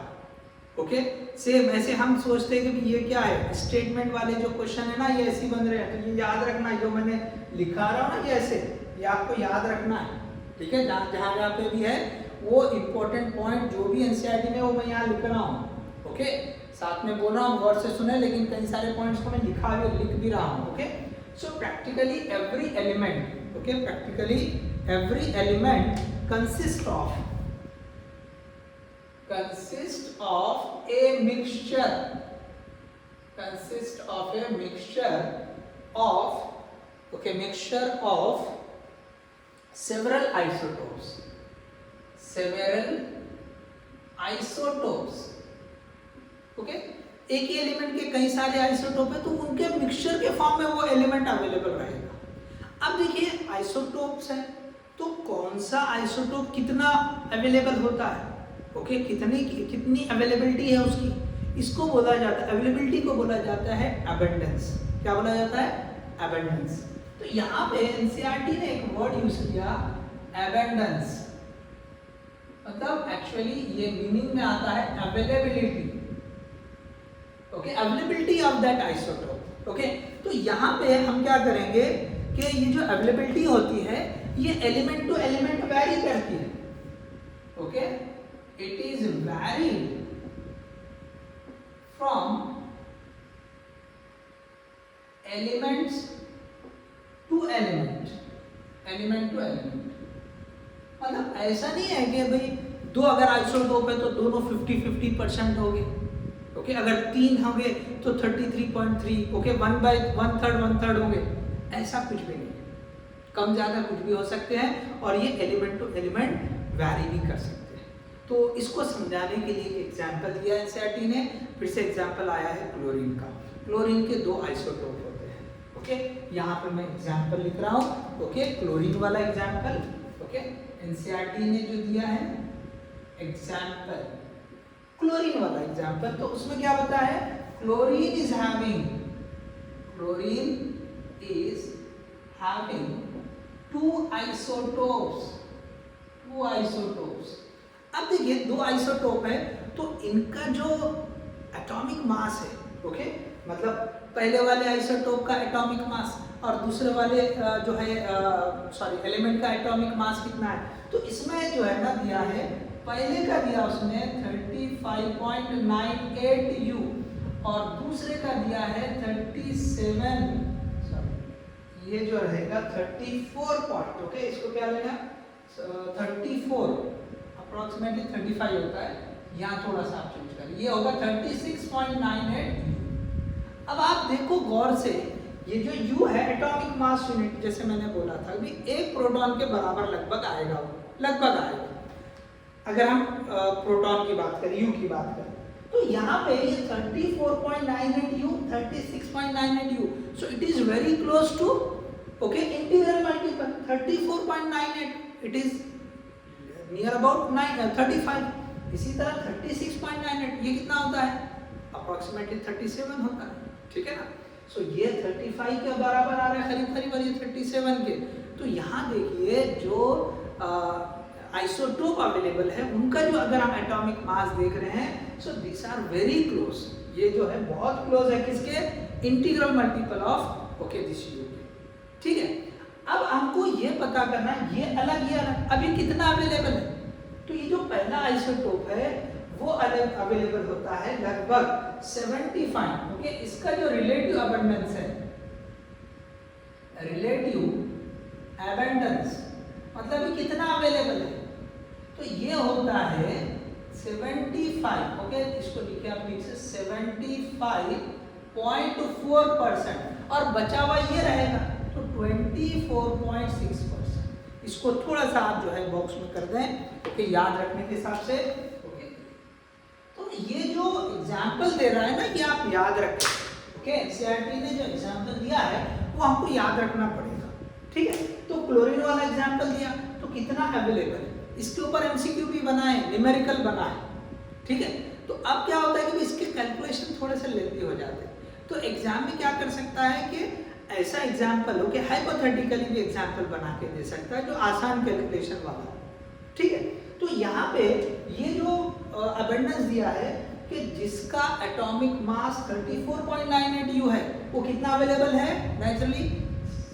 ओके। सेम ऐसे हम सोचते हैं कि ये क्या है, स्टेटमेंट वाले जो क्वेश्चन है ना ये ऐसे बन रहे हैं, तो ये याद रखना, जो मैंने लिखा रहा हूँ ना ये ऐसे, ये आपको याद रखना है, ठीक है। जहाँ पे भी है वो इम्पोर्टेंट पॉइंट जो भी एनसीईआरटी में वो मैं यहाँ लिख रहा हूँ, ओके। साथ में बोल रहा हूँ, गौर से सुने, लेकिन कई सारे पॉइंट्स को मैं लिख भी रहा हूँ, okay. So practically every element, okay, practically every element consist of a mixture of several isotopes, okay. एक ही एलिमेंट के कई सारे आइसोटोप है तो उनके मिक्सचर के फॉर्म में वो एलिमेंट अवेलेबल रहेगा। अब देखिए आइसोटोप्स है तो कौन सा आइसोटोप कितना अवेलेबल होता है, ओके, कितनी अवेलेबिलिटी है उसकी, इसको बोला जाता है, अवेलेबिलिटी को बोला जाता है अबंडेंस। क्या बोला जाता है, अबंडेंस। तो यहाँ पे एनसीईआरटी ने एक वर्ड यूज किया, अबंडेंस, मतलब एक्चुअली ये मीनिंग में आता है availability, okay, availability of that isotope, okay. तो यहाँ पे हम क्या करेंगे कि ये जो अवेलेबिलिटी होती है ये एलिमेंट टू एलिमेंट वैरी करती है। Okay, it is varied from elements to element, element to element. मतलब ऐसा नहीं है कि भाई दो अगर आइसोटोप है तो दोनों 50-50% हो गए। ओके, अगर 3 होंगे तो 33.3, ओके, 1/1/3 होंगे, ऐसा कुछ भी नहीं, कम ज़्यादा कुछ भी हो सकते हैं और ये एलिमेंट टू एलिमेंट वैरी भी कर सकते हैं। तो इसको समझाने के लिए एक एग्जाम्पल दिया एनसीईआरटी ने, फिर से एग्जाम्पल आया है क्लोरीन का। क्लोरीन के 2 आइसोटोप होते हैं। ओके, यहाँ पे मैं एग्जाम्पल लिख रहा हूँ। ओके, क्लोरीन वाला एग्जाम्पल। ओके, एनसीईआरटी ने जो दिया है एग्जाम्पल, क्लोरीन वाला एग्जाम्पल, तो उसमें क्या बताया है, क्लोरीन इज हैविंग 2 आइसोटोप्स। अब देखिए 2 आइसोटोप है तो इनका जो एटॉमिक मास है, ओके, मतलब पहले वाले आइसोटोप का एटॉमिक मास और दूसरे वाले जो है एलिमेंट का एटॉमिक मास कितना है, तो इसमें जो है ना दिया है, पहले का दिया उसने 35.98 U और दूसरे का दिया है 37, ये जो रहेगा 34 पॉइंट। ओके, इसको क्या लेना, 34 अप्रोक्सीमेटली 35 होता है, यहाँ थोड़ा सा आप चेंज करें, ये होगा 36.98 U। अब आप देखो गौर से, ये जो U है एटॉमिक मास यूनिट, जैसे मैंने बोला था कि एक प्रोटॉन के बराबर लगभग आएगा, लगभग आएगा। अगर हम प्रोटॉन की बात करें, U की बात करें, तो यहाँ पे ये 34.98 U, 36.98 U, so it is very close to, okay, integral multiple 34.98, it is near about 35। इसी तरह 36.98 ये कितना होता है, अप्रोक्सीमेटली 37 होता है, ठीक है ना। सो ये 35 के बराबर आ रहा है करीब करीब, और ये 37 के। तो यहाँ देखिए जो आइसोटोप अवेलेबल है उनका जो अगर हम एटॉमिक मास देख रहे हैं, so this are very close, ये जो है बहुत क्लोज है किसके, integral multiple of, okay, this U के, ठीक है। अब हमको ये पता करना है ये अलग, ये अलग, अभी कितना अवेलेबल है, तो ये जो पहला आइसोटोप है वो अलग अवेलेबल होता है लगभग 75। ओके, इसका जो रिलेटिव अबंडेंस है, रिलेटिव अबंडेंस मतलब ये कितना अवेलेबल है, तो ये होता है 75। ओके, इसको लिखे आप नीचे 75.4%, और बचा हुआ ये रहेगा तो 24.6%। इसको थोड़ा सा आप जो है बॉक्स में कर दें, ओके, याद रखने के हिसाब से। ओके, तो ये जो एग्जाम्पल दे रहा है ना, ये आप याद रखें। ओके, एनसीईआरटी ने जो एग्जाम्पल दिया है वो हमको याद रखना पड़ेगा, ठीक है। तो क्लोरीन वाला एग्जाम्पल दिया तो कितना अवेलेबल है, इसके ऊपर एमसीक्यू भी बनाए, न्यूमेरिकल बनाए, ठीक है। तो अब क्या होता है कि इसके कैलकुलेशन थोड़े से लेंथी हो जाते हैं, तो एग्जाम में क्या कर सकता है कि ऐसा एग्जाम्पल हो कि हाइपोथेटिकली भी एग्जाम्पल बना के दे सकता है जो आसान कैलकुलेशन वाला, ठीक है। तो यहाँ पे ये जो अबंडेंस दिया है कि जिसका एटॉमिक मास 34.98 U है वो कितना अवेलेबल है, नेचुरली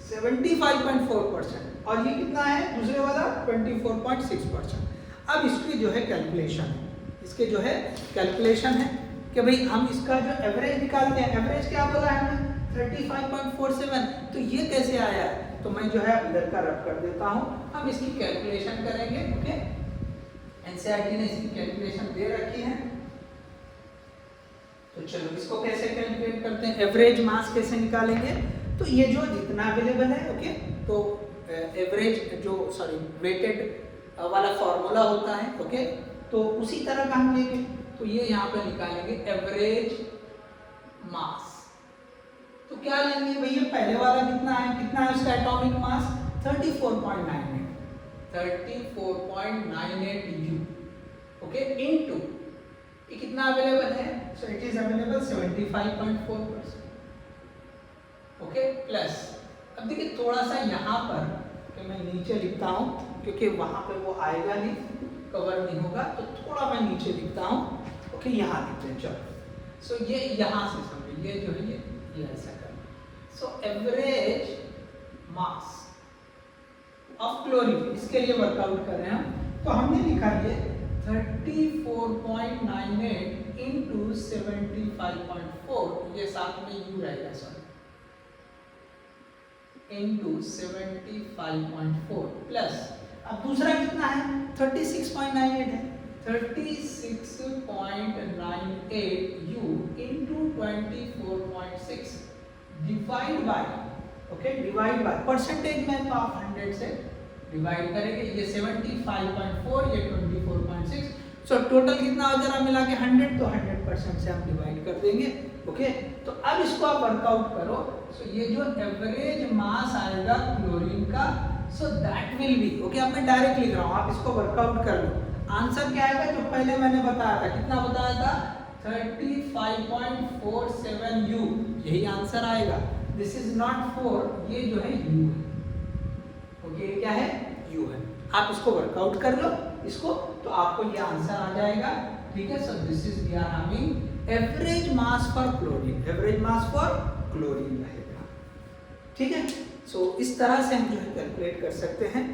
75.4%, और ये कितना है दूसरे वाला 24.6%। अब इसकी जो है कैलकुलेशन है, इसके जो है कैलकुलेशन है कि भाई हम इसका जो एवरेज निकालते हैं, एवरेज क्या बोला है हमने 35.47, तो ये कैसे आया है, तो मैं जो है इधर का रफ कर देता हूँ, हम इसकी कैलकुलेशन करेंगे। ओके, एनसीईआरटी ने इसकी कैलकुलेशन दे रखी है, तो चलो इसको कैसे कैलकुलेट करते हैं, एवरेज मास कैसे निकालेंगे। तो ये जो जितना अवेलेबल है, ओके, तो एवरेज जो वेटेड वाला फॉर्मूला होता है, ओके, तो उसी तरह का हम लेंगे, तो ये यहाँ पे निकालेंगे एवरेज मास। तो क्या लेंगे भैया, पहले वाला कितना है इसका atomic mass 34.98 U, okay, into ये कितना अवेलेबल है, so it is available 75.4%, okay, plus अब देखिए थोड़ा सा यहाँ पर कि मैं नीचे लिखता हूँ क्योंकि वहाँ पे वो आएगा नहीं, कवर नहीं होगा, तो थोड़ा मैं नीचे लिखता हूँ। ओके, यहाँ लिखते हैं, चलो। सो ये यहाँ से समझिए, ये जो है ये ऐसा करना। So average mass of chlorine, इसके लिए वर्कआउट कर रहे हैं हम। तो हमने लिखा ये 34.98 इंटू 75.4, ये साथ में यू रहेगा सॉरी, इंटू 75.4 प्लस, अब दूसरा कितना है 36.98 है, 36.98 you into 24.6 divide by, okay divide by percentage में तो आप 100 से डिवाइड करेंगे, ये 75.4 ये 24.6, सो टोटल कितना हो जाएगा मिला के 100, तो 100% से हम डिवाइड कर देंगे। ओके तो अब इसको आप वर्कआउट करो, सो ये जो एवरेज मास आएगा क्लोरीन का, सो दैट विल बी, ओके अब मैं डायरेक्ट लिख रहा हूँ, आप इसको वर्कआउट कर लो। आंसर क्या आएगा जो पहले मैंने बताया था, कितना बताया था 35.47 यू, यही आंसर आएगा। दिस इज नॉट 4, ये जो है यू है, ओके क्या है यू है। आप इसको वर्कआउट कर लो इसको, तो आपको ये आंसर आ जाएगा। ठीक है, so this is we are having average mass for chlorine, average mass for chlorine रहेगा। ठीक है, सो इस तरह से हम जो है कैलकुलेट कर सकते हैं।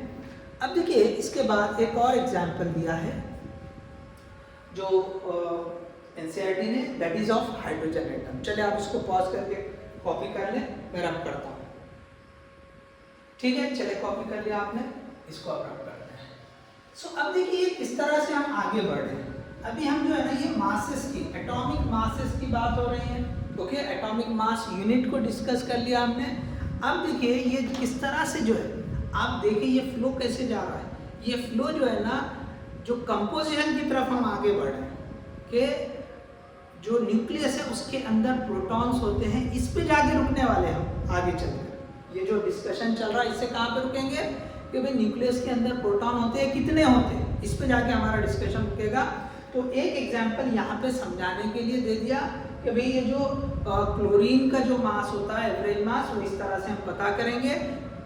अब देखिए इसके बाद एक और एग्जांपल दिया है जो एनसीईआरटी ने, that is of hydrogen atom. चलिए आप इसको पॉज करके कॉपी कर ले, मैं रब करता हूँ। ठीक है, चले कॉपी कर लिया आपने, इसको अब रब करते हैं। सो अब देखिए किस तरह से हम आगे बढ़ रहे हैं। अभी हम जो है ना ये मासेस की, एटॉमिक मासेस की बात हो रही है। ओके, एटॉमिक मास यूनिट को डिस्कस कर लिया हमने। अब देखिए ये किस तरह से जो है, आप देखिए ये फ्लो कैसे जा रहा है। ये फ्लो जो है ना, जो कंपोजिशन की तरफ हम आगे बढ़ रहे हैं कि जो न्यूक्लियस है उसके अंदर प्रोटॉन्स होते हैं, इस पे जाके रुकने वाले हम आगे चलकर। ये जो डिस्कशन चल रहा है इससे कहाँ पे रुकेंगे कि भाई न्यूक्लियस के अंदर प्रोटॉन होते हैं, कितने होते हैं, इस पे जाके हमारा डिस्कशन रुकेगा। तो एक एग्जाम्पल यहाँ पे समझाने के लिए दे दिया कि भाई ये जो क्लोरीन का जो मास होता है, एवरेज मास, वो इस तरह से हम पता करेंगे।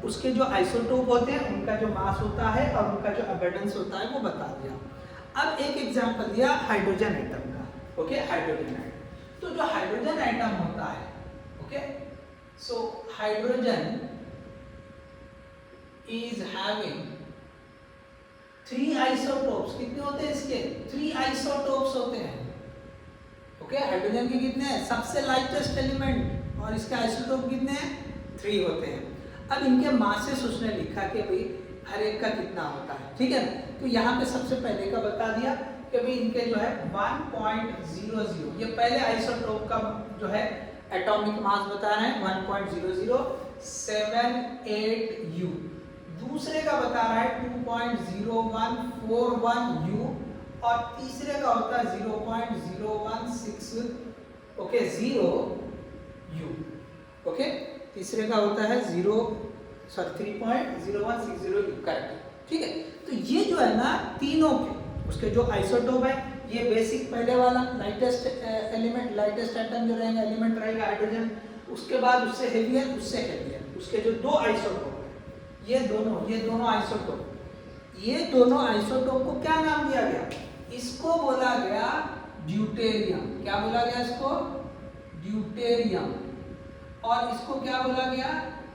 उसके जो आइसोटोप होते हैं उनका जो मास होता है और उनका जो अबंडेंस होता है वो बता दिया। अब एक एग्जाम्पल दिया हाइड्रोजन एटम का। ओके, हाइड्रोजन एटम, तो जो हाइड्रोजन एटम होता है, okay so hydrogen is having 3 isotopes. कितने होते हैं इसके? 3 आइसोटोप्स होते हैं। ओके, हाइड्रोजन के कितने हैं? सबसे लाइटेस्ट एलिमेंट, और इसके आइसोटोप कितने हैं? 3 होते हैं। अब इनके मासेस उसने लिखा कि भाई हर एक का कितना होता है। ठीक है, तो यहाँ पे सबसे पहले का बता दिया कि भाई इनके जो है 1.00, ये पहले आइसोटोप का जो है एटॉमिक मास बता रहे हैं 1.0078 यू। दूसरे का बता रहा है 2.0141 यू, और तीसरे का होता है 0.016 ओके 0 यू। ओके, तीसरे का होता है 3.0160 यू, करेक्ट। ठीक है, तो ये जो है ना तीनों के उसके जो आइसोटोप है, ये बेसिक पहले वाला लाइटेस्ट एलिमेंट, लाइटेस्ट एटम जो रहेगा, एलिमेंट रहेगा हाइड्रोजन, उसके बाद उससे हेवियर, उससे हेवियर, उसके जो 2 आइसोटोप है, ये दोनों आइसोटोप को क्या नाम दिया गया? इसको बोला गया ड्यूटेरियम। क्या बोला गया इसको? ड्यूटेरियम। और इसको क्या बोला गया?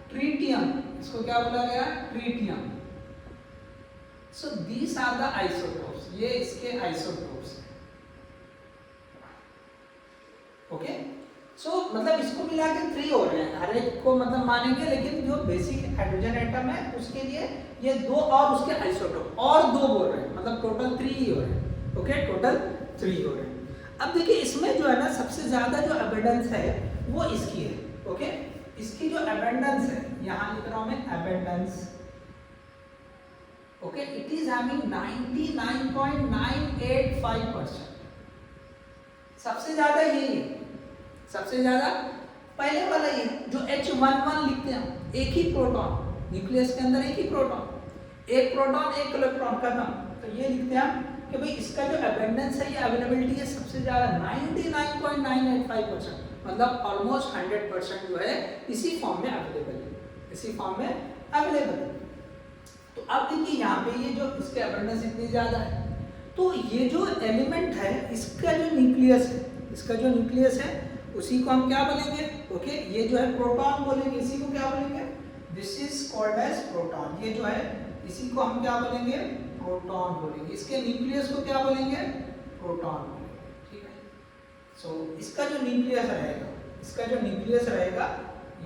ट्रीटियम। इसको क्या बोला गया? Tritium. So these are the isotopes, ये इसके आइसोटोप्स हैं। ओके, सो मतलब इसको मिला के 3 हो रहे हैं, हर एक को मतलब मानेंगे, लेकिन जो बेसिक हाइड्रोजन एटम है उसके लिए ये 2 और उसके आइसोटोप और 2 बोल रहे हैं, मतलब टोटल 3 ही हो रहे हैं। ओके, टोटल 3 हो रहे हैं। अब देखिए इसमें जो है ना सबसे ज्यादा जो अबंडेंस है वो इसकी है। ओके, इसकी जो अबंडेंस है, यहां लिख रहा हूं मैं abundance. Okay, it is having 99.985%। सबसे ज्यादा यही है, सबसे ज्यादा पहले वाला ये जो H11 लिखते हैं, एक ही प्रोटॉन, न्यूक्लियस के अंदर एक ही प्रोटॉन, एक प्रोटॉन एक इलेक्ट्रॉन, खत्म। तो ये लिखते हैं कि भाई इसका जो अबंडेंस है, ये अवेलेबिलिटी है सबसे ज्यादा 99.985%, मतलब ऑलमोस्ट 100% जो है इसी फॉर्म में अवेलेबल है, इसी फॉर्म में अवेलेबल है। तो अब देखिए यहाँ पे ये जो इसके अबंडेंस इतनी ज्यादा है, तो ये जो एलिमेंट है इसका जो न्यूक्लियस है, इसका जो न्यूक्लियस है उसी को हम क्या बोलेंगे? ओके, ये जो है प्रोटॉन बोलेंगे, इसी को क्या बोलेंगे? This is called as proton. ये जो है इसी को हम क्या बोलेंगे, प्रोटॉन बोलेंगे। इसके न्यूक्लियस को क्या बोलेंगे, प्रोटॉन बोलेंगे। ठीक है, सो इसका जो न्यूक्लियस रहेगा, इसका जो न्यूक्लियस रहेगा,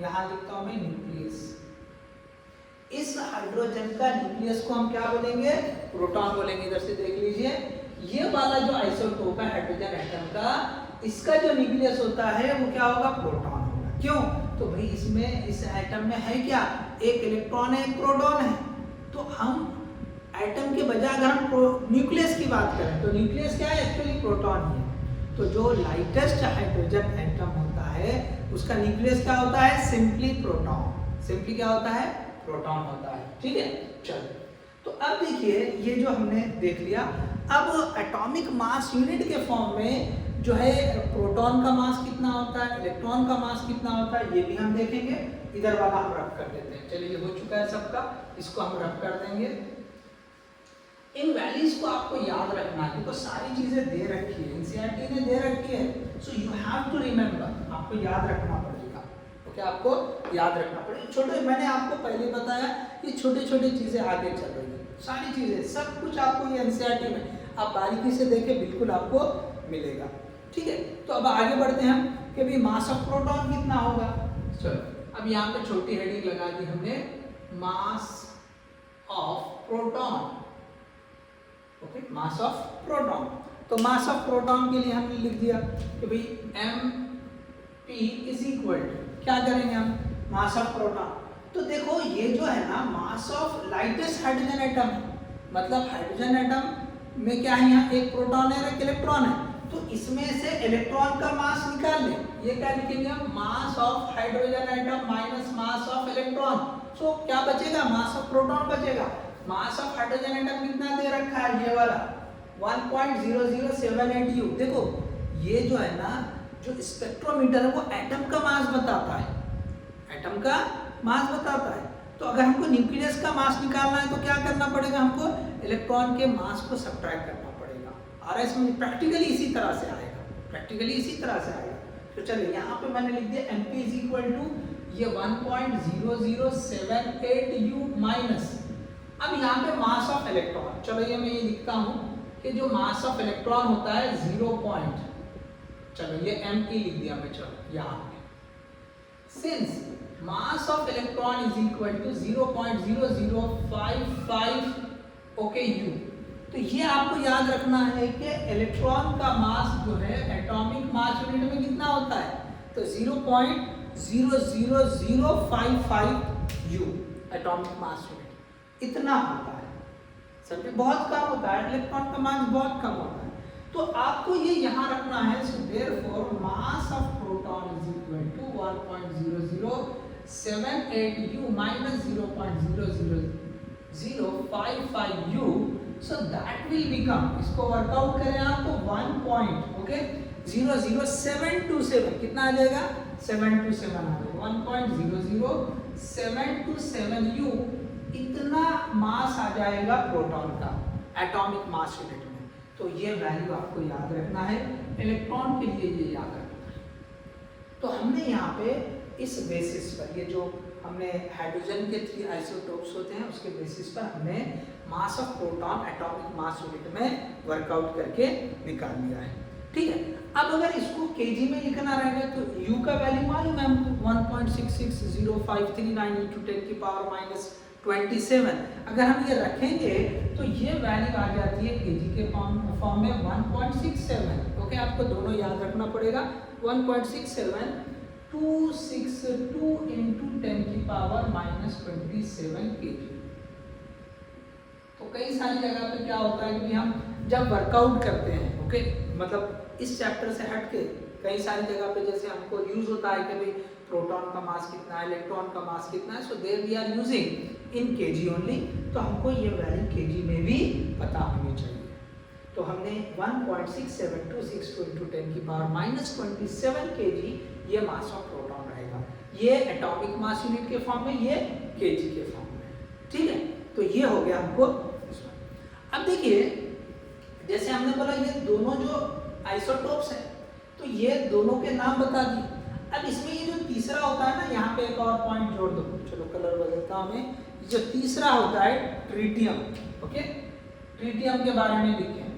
यहां लिखता हूं मैं न्यूक्लियस। इस हाइड्रोजन का न्यूक्लियस को हम क्या बोलेंगे, प्रोटॉन बोलेंगे। इधर से देख लीजिए, ये वाला जो आइसोटोप है हाइड्रोजन एटम का, इसका जो न्यूक्लियस होता है वो क्या होगा, प्रोटॉन होगा। क्यों, तो भाई इसमें, इस एटम में है क्या, एक इलेक्ट्रॉन है, एक प्रोटॉन है। तो हम एटम के बजाय अगर हम न्यूक्लियस की बात करें तो न्यूक्लियस क्या है, एक्चुअली प्रोटॉन ही है। तो जो लाइटेस्ट हाइड्रोजन एटम होता है उसका न्यूक्लियस क्या होता है, सिंपली प्रोटॉन। सिंपली क्या होता है, प्रोटॉन होता है। ठीक है, चलो तो अब देखिए ये जो हमने देख लिया। अब एटॉमिक मास यूनिट के फॉर्म में जो है प्रोटॉन का मास कितना होता है, इलेक्ट्रॉन का मास कितना होता है, ये भी हम देखेंगे। इधर वाला हम रफ कर देते हैं। चलिए, ये हो चुका है सबका, इसको हम रफ कर देंगे। इन वैल्यूज को आपको याद रखना है, क्योंकि सारी चीजें दे रखी है, एनसीईआरटी ने दे रखी है। So you have to remember, आपको याद रखना पड़ेगा। ओके, आपको याद रखना पड़ेगा। छोटे, मैंने आपको पहले बताया कि छोटे छोटे चीजें आगे चल रही है, सारी चीजें, सब कुछ आपको ये एनसीईआरटी में आप बारीकी से देखें, बिल्कुल आपको मिलेगा। ठीक है, तो अब आगे बढ़ते हैं हम कि भाई मास ऑफ प्रोटॉन कितना होगा। चलो, अब यहाँ पे छोटी हेडिंग लगा दी हमने, मास of proton. Okay, mass of proton. तो मास ऑफ प्रोटॉन के लिए हमने लिख दिया कि भाई mp इज इक्वल टू, क्या करेंगे हम, मास ऑफ प्रोटॉन। तो देखो ये जो है ना, mass of lightest hydrogen atom, मतलब हाइड्रोजन एटम में क्या है, यहाँ एक प्रोटॉन है और एक इलेक्ट्रॉन है। तो इसमें से इलेक्ट्रॉन का मास निकाल लें, ये क्या लिखेंगे हम, mass of hydrogen atom minus mass of electron. So क्या बचेगा, मास ऑफ प्रोटॉन बचेगा। मास ऑफ हाइड्रोजन एटम कितना दे रखा है, ये वाला 1.0078 U। देखो ये जो है ना, जो स्पेक्ट्रोमीटर है वो एटम का मास बताता है, एटम का मास बताता है। तो अगर हमको न्यूक्लियस का मास निकालना है तो क्या करना पड़ेगा, हमको इलेक्ट्रॉन के मास को सब्ट्रैक्ट करना पड़ेगा। और इसमें प्रैक्टिकली इसी तरह से आएगा, प्रैक्टिकली इसी तरह से आएगा। तो चलिए यहाँ पे मैंने लिख दिया mp इज इक्वल टू ये 1.0078 U माइनस, अब यहाँ पे मास ऑफ इलेक्ट्रॉन, चलो ये मैं ये लिखता हूँ कि जो मास ऑफ इलेक्ट्रॉन होता है 0. चलो ये mp लिख दिया मैं, चलो यहाँ पे since mass of electron is equal to 0.0055 okay U। तो ये आपको याद रखना है कि इलेक्ट्रॉन का मास जो है एटॉमिक मास यूनिट में कितना होता है, तो 0.00055 U एटॉमिक मास यूनिट, इतना होता है। समझे, बहुत कम होता है, इलेक्ट्रॉन का मास बहुत कम होता है। तो आपको ये यहाँ रखना है। So therefore mass of proton is equal to 1.0078 U minus 0.00055 U। So that will become, इसको वर्कआउट करें आप तो 1.00727, कितना आ जाएगा, 727 आ जाएगा, 1.00727 U इतना मास आ जाएगा प्रोटॉन का एटॉमिक मास यूनिट में। तो ये वैल्यू आपको याद रखना है, इलेक्ट्रॉन के लिए ये याद रखना है। तो हमने यहाँ पे इस बेसिस पर, ये जो हमने हाइड्रोजन के 3 आइसोटोप्स होते हैं उसके बेसिस पर हमने मास of proton atomic mass unit में वर्कआउट करके निकाल लिया है। ठीक है, अब अगर इसको केजी में लिखना रहेगा तो U का वैल्यू मालूम है हमको, 1.66053 into 10 की पावर माइनस 27। अगर हम ये रखेंगे तो ये वैल्यू आ जाती है केजी के फॉर्म में 1.67। ओके, आपको दोनों याद रखना पड़ेगा, 1.67 into 10 की पावर माइनस 27 केजी। तो कई सारी जगह पे क्या होता है कि हम जब वर्कआउट करते हैं, ओके, मतलब इस चैप्टर से हट के कई सारी जगह पे जैसे हमको यूज होता है कि भाई प्रोटॉन का मास कितना है, इलेक्ट्रॉन का मास कितना है, so there we are using in KG only. तो हमको ये वैल्यू केजी में भी पता होनी चाहिए। तो हमने 1.67262 into 10 की पावर माइनस 27 केजी ये मास ऑफ प्रोटॉन रहेगा। ये एटॉमिक मास यूनिट के फॉर्म में, ये केजी के फॉर्म में। ठीक है, तो ये हो गया हमको। अब देखिए जैसे हमने बोला ये दोनों जो आइसोटोप्स हैं तो ये दोनों के नाम बता दिए। अब इसमें ये जो तीसरा होता है ना, यहाँ पे एक और पॉइंट जोड़ दो, चलो कलर बदलता हूँ मैं। जो तीसरा होता है ट्रीटियम, ओके, ट्रीटियम के बारे में लिखें।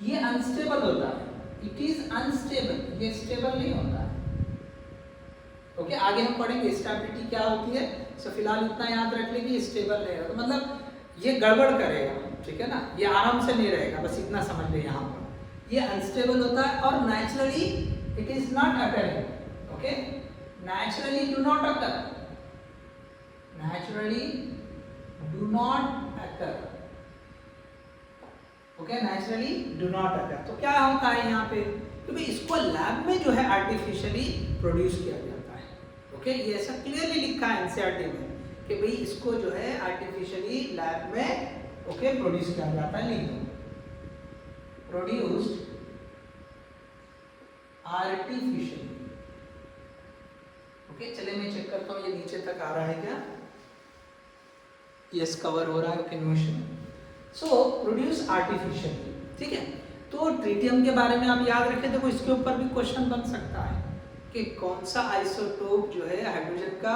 ये अनस्टेबल होता है, इट इज अनस्टेबल, ये स्टेबल नहीं होता है। ओके, आगे हम पढ़ेंगे स्टेबिलिटी क्या होती है। सो फिलहाल इतना याद रख लें कि स्टेबल रहेगा, तो मतलब ये गड़बड़ करेगा, ठीक है ना, ये आराम से नहीं रहेगा, बस इतना समझ ले यहाँ पर। ये अनस्टेबल होता है और naturally it is not occurring, okay, naturally do not occur, naturally do not occur, okay, naturally do not occur. तो क्या होता है यहाँ पे, क्योंकि इसको लैब में जो है आर्टिफिशियली प्रोड्यूस किया जाता है, ओके, ये ऐसा क्लियरली लिखा है एनसीईआरटी में कि भाई इसको जो है आर्टिफिशियली लैब में, ओके, प्रोड्यूस किया जाता है। लिख दो, प्रोड्यूस्ड आर्टिफिशियली, ओके। चले मैं चेक करता हूँ ये नीचे तक आ रहा है क्या, यस कवर हो रहा है, ओके, नो इशू। सो प्रोड्यूस आर्टिफिशियली, ठीक है। तो ट्रीटियम के बारे में आप याद रखें, देखो इसके ऊपर भी क्वेश्चन बन सकता है कि कौन सा आइसोटोप जो है हाइड्रोजन का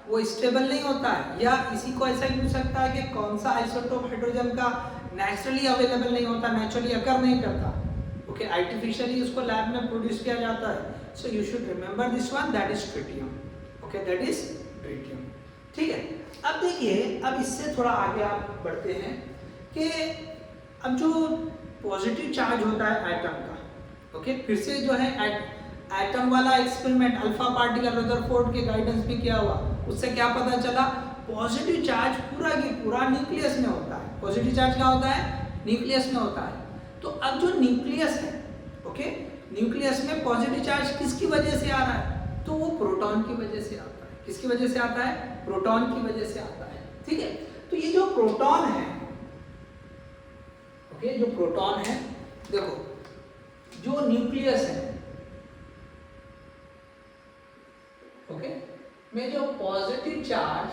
वो स्टेबल नहीं होता है, या इसी को ऐसा ही पूछ सकता है कि कौन सा आइसोटोप हाइड्रोजन का नेचुरली अवेलेबल नहीं होता, नेचुरली अकर नहीं करता, ओके, आर्टिफिशियली उसको लैब में प्रोड्यूस किया जाता है। So you should remember this one, that is tritium, okay, that is tritium, ठीक है। अब देखिए, अब इससे थोड़ा आगे आप बढ़ते हैं कि अब जो पॉजिटिव चार्ज होता है एटम का, ओके, फिर से जो है एटम वाला एक्सपेरिमेंट अल्फा पार्टिकल रदरफोर्ड के गाइडेंस में किया हुआ, उससे क्या पता चला, पॉजिटिव चार्ज पूरा की पूरा न्यूक्लियस में होता है। पॉजिटिव चार्ज क्या होता है, न्यूक्लियस में होता है। तो अब जो न्यूक्लियस है, ओके, न्यूक्लियस में पॉजिटिव चार्ज किसकी वजह से आ रहा है, तो वो प्रोटॉन की वजह से आता है। किसकी वजह से आता है, प्रोटॉन की वजह से आता है, ठीक है। तो ये जो प्रोटॉन है, ओके, जो प्रोटॉन है, देखो जो न्यूक्लियस है, ओके, में जो positive charge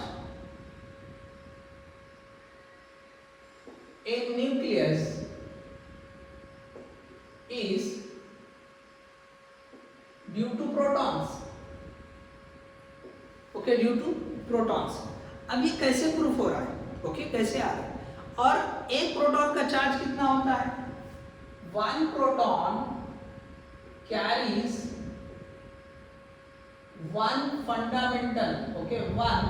in nucleus is due to protons, okay, due to protons. अब ये कैसे प्रूफ हो रहा है, ओके, कैसे आ रहा है, और एक प्रोटॉन का चार्ज कितना होता है, 1 proton carries 1 fundamental, okay, 1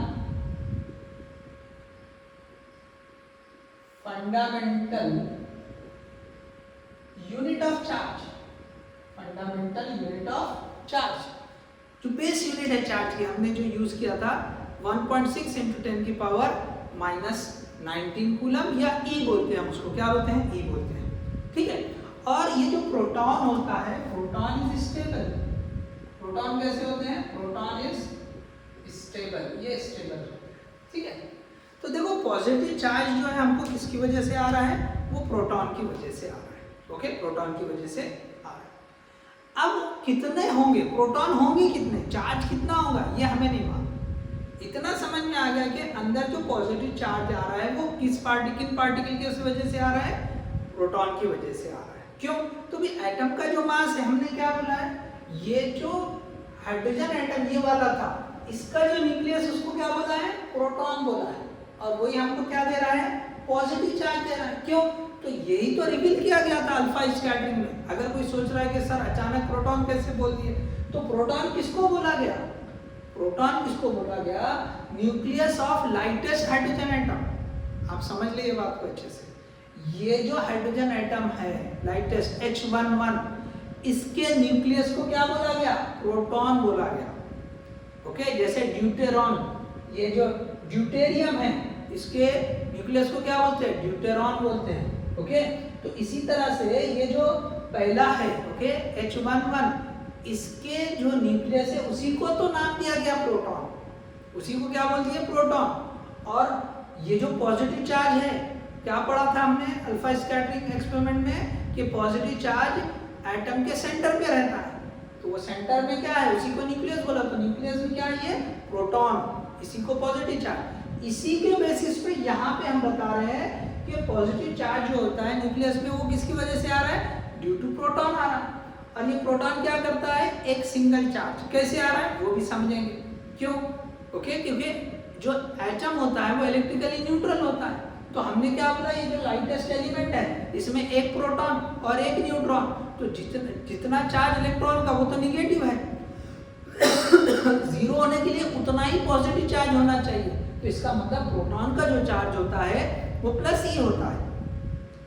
fundamental unit of charge, fundamental unit of charge, जो बेस यूनिट है चार्ज की, हमने जो यूज किया था 1.6 × 10 की पावर -19 कूलम, या ई बोलते हैं हम उसको, क्या बोलते हैं, ई बोलते हैं, ठीक है। और ये जो प्रोटॉन होता है, प्रोटॉन इज स्टेबल। प्रोटॉन कैसे होते हैं, प्रोटॉन इज स्टेबल, ये स्टेबल, ठीक है। तो देखो पॉजिटिव चार्ज जो है हमको किसकी वजह से आ रहा है, वो प्रोटॉन की वजह से आ रहा है, ओके, प्रोटॉन की वजह से आ रहा है। अब कितने होंगे प्रोटॉन, होंगे कितने, चार्ज कितना होगा, ये हमें नहीं मालूम। इतना समझ में आ गया कि अंदर जो पॉजिटिव चार्ज आ रहा है वो किन पार्टिकल की वजह से आ रहा है, प्रोटॉन की वजह से आ रहा है। क्यों, तो भी एटम का जो मास है, हमने क्या बोला है, ये जो हाइड्रोजन एटम ये वाला था, इसका जो न्यूक्लियस उसको क्या बोला है, प्रोटॉन बोला है, और वही हमको क्या दे रहा है, पॉजिटिव चार्ज दे रहा है। क्यों, तो यही तो रिवील किया गया था अल्फा स्कैटरिंग में। अगर कोई सोच रहा है कि सर अचानक प्रोटॉन कैसे बोल दिए, तो प्रोटॉन किसको बोला गया, प्रोटॉन किसको बोला गया, nucleus of lightest hydrogen atom. आप समझ ले ये बात को अच्छे से, ये जो हाइड्रोजन एटम है लाइटेस्ट H11, इसके न्यूक्लियस को क्या बोला गया, प्रोटॉन बोला गया, ओके। जैसे ड्यूटेरॉन, ये जो ड्यूटेरियम है, इसके न्यूक्लियस को क्या बोलते हैं, ड्यूटेरॉन बोलते हैं, ओके। तो इसी तरह से ये जो पहला है, ओके, H11, इसके जो न्यूक्लियस है उसी को तो नाम दिया गया प्रोटॉन, उसी को क्या बोल दिया, प्रोटॉन। और ये जो पॉजिटिव चार्ज है, क्या पढ़ा था हमने अल्फा स्कैटरिंग एक्सपेरिमेंट में, कि पॉजिटिव चार्ज एटम के सेंटर पे रहता है, तो वो सेंटर में क्या है, उसी को न्यूक्लियस बोला, तो न्यूक्लियस में क्या है, ये प्रोटॉन, इसी को पॉजिटिव चार्ज। इसी के बेसिस पे यहाँ पे हम बता रहे हैं कि पॉजिटिव चार्ज जो होता है न्यूक्लियस में, वो किसकी वजह से आ रहा है, ड्यू टू प्रोटॉन आ रहा है। और ये प्रोटॉन क्या करता है, एक सिंगल चार्ज कैसे आ रहा है वो भी समझेंगे। क्यों, ओके, क्योंकि जो एटम होता है वो इलेक्ट्रिकली न्यूट्रल होता है। तो हमने क्या बोला, ये जो लाइटेस्ट एलिमेंट है इसमें एक प्रोटॉन और एक न्यूट्रॉन, तो जितना चार्ज इलेक्ट्रॉन का वो तो निगेटिव है, जीरो होने के लिए उतना ही पॉजिटिव चार्ज होना चाहिए। तो इसका मतलब प्रोटॉन का जो चार्ज होता है वो प्लस ई होता है।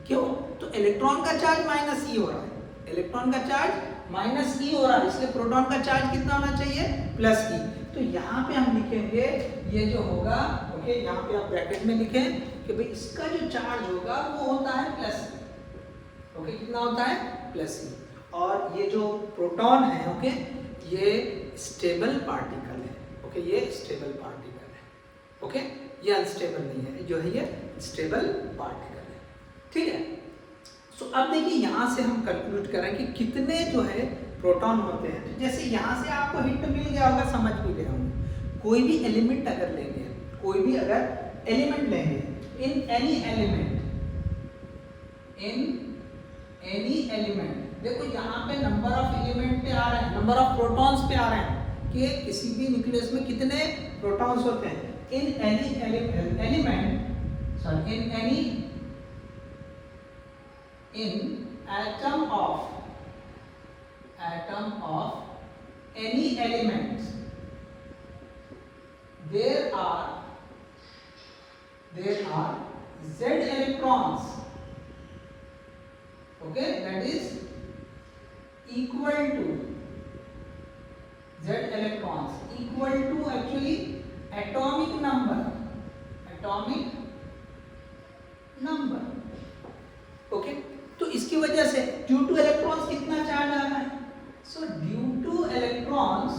क्यों? तो इलेक्ट्रॉन का चार्ज माइनस ई हो रहा है, इलेक्ट्रॉन का चार्ज माइनस ई हो रहा है, इसलिए प्रोटॉन का चार्ज कितना होना चाहिए, प्लस ई। तो यहाँ पे हम लिखेंगे ये जो होगा, ओके, यहाँ पे आप ब्रैकेट में लिखें कि भाई इसका जो चार्ज होगा वो होता है प्लस ई। ओके, कितना होता है, प्लस ई। और ये जो प्रोटॉन है, ओके, ये स्टेबल पार्टिकल है। ओके, ये स्टेबल पार्टिकल है। ओके, ये अनस्टेबल नहीं है, जो है ये स्टेबल पार्टिकल है। ठीक है। सो अब देखिए यहाँ से हम कंक्लूड करें कि कितने जो है प्रोटॉन होते हैं। तो जैसे यहाँ से आपको हिंट मिल गया होगा, समझ भी गया होंगे। कोई भी एलिमेंट अगर लेंगे, कोई भी अगर एलिमेंट लेंगे, इन एनी एलिमेंट, देखो यहाँ पे नंबर ऑफ एलिमेंट पे आ रहे हैं, नंबर ऑफ प्रोटॉन्स पे आ रहे हैं कि किसी भी न्यूक्लियस में कितने प्रोटॉन्स होते हैं। In any element, sorry, in atom of any element there are z electrons, okay, that is equal to z electrons equal to actually atomic number, okay. तो इसकी वजह से ड्यू टू इलेक्ट्रॉन्स कितना charge आ रहा है, so due two electrons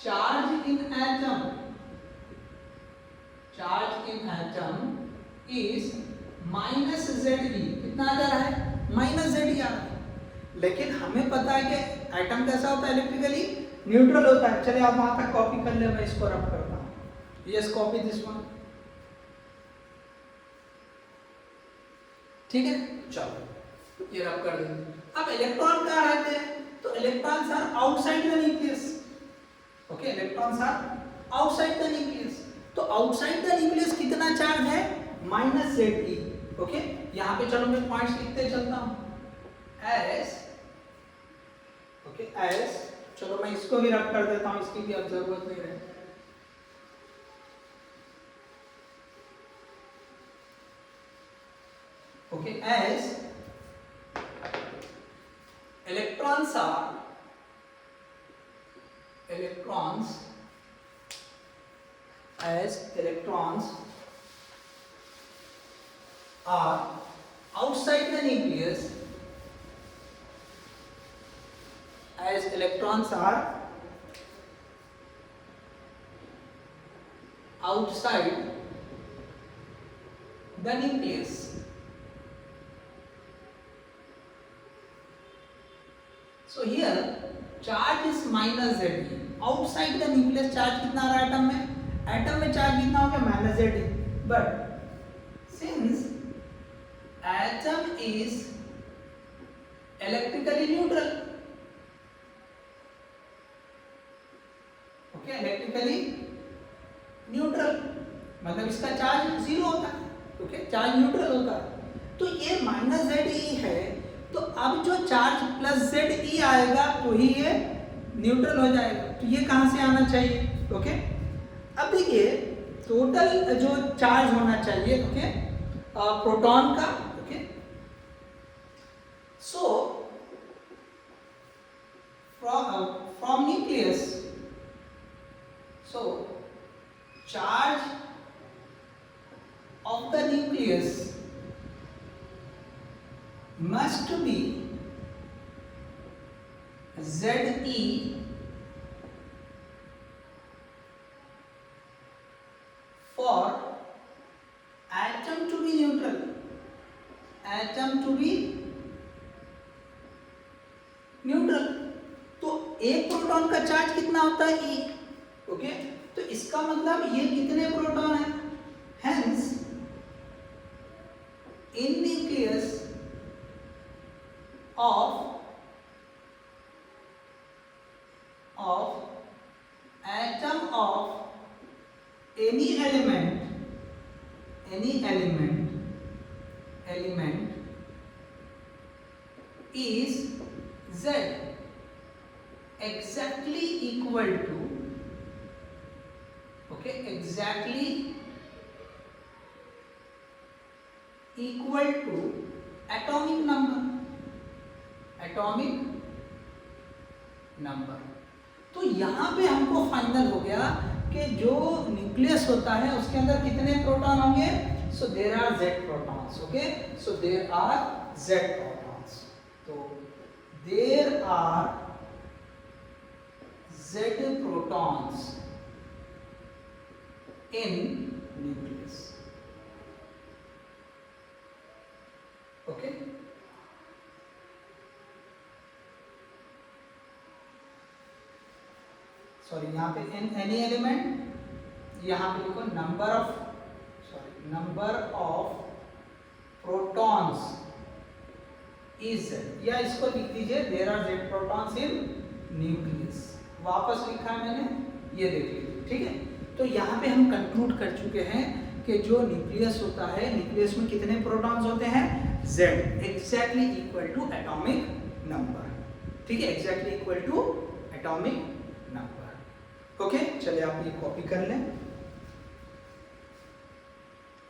charge in atom is minus ZE। कितना आ जा रहा है, माइनस ZE आ रहा है। लेकिन हमें पता है कि एटम कैसा होता है, इलेक्ट्रिकली न्यूट्रल होता है। चलिए आप वहां तक कॉपी कर ले, मैं इसको रब करता हूं। Yes, copy this one. ठीक है, चलो ये रब कर देंगे। अब इलेक्ट्रॉन कहाँ रहते हैं, तो electrons are outside the nucleus. Okay, electrons are outside the nucleus. तो आउटसाइड द न्यूक्लियस कितना चार्ज है, माइनस ZE। ओके, यहाँ पे चलो मैं पॉइंट्स लिखते चलता हूँ। एस, ओके, एस, चलो मैं इसको भी रब कर देता हूँ, इसकी भी अब जरूरत नहीं है। Okay, as electrons are outside the nucleus, as electrons are outside the nucleus, so here charge is minus ZE। outside the nucleus charge कितना आ रहा है एटम में, एटम में चार्ज कितना हो गया, minus ZE। But since atom is electrically neutral, okay, electrically neutral मतलब इसका चार्ज जीरो होता है, ओके, चार्ज न्यूट्रल होता है। तो ये माइनस ZE है, तो अब जो चार्ज प्लस ZE आएगा तो ही ये न्यूट्रल हो जाएगा। तो ये कहां से आना चाहिए, ओके। अब देखिए टोटल जो चार्ज होना चाहिए, ओके, प्रोटॉन का, okay, so from nucleus, so charge of the nucleus must be ZE for atom to be neutral, तो एक प्रोटॉन का चार्ज कितना होता है, E, ओके। तो इसका मतलब ये कितने प्रोटॉन है, hence in nucleus of any element is Z exactly equal to, okay, exactly equal to atomic number। तो यहां पे हमको फाइनल हो गया कि जो न्यूक्लियस होता है उसके अंदर कितने प्रोटॉन होंगे। So there are Z protons, okay, so there are Z protons. तो there are Z protons in nucleus, okay। Sorry, यहाँ पे इन एनी एलिमेंट, यहाँ पे लिखो नंबर ऑफ प्रोटॉन्स इज, या इसको लिख दीजिए there are Z protons in nucleus. वापस लिखा है मैंने, ये देख लीजिए, ठीक है। तो यहाँ पे हम कंक्लूड कर चुके हैं कि जो न्यूक्लियस होता है, न्यूक्लियस में कितने प्रोटॉन्स होते हैं, Z exactly equal to atomic number, ठीक है, exactly equal to atomic number, okay. चलिए आप ये कॉपी कर लें।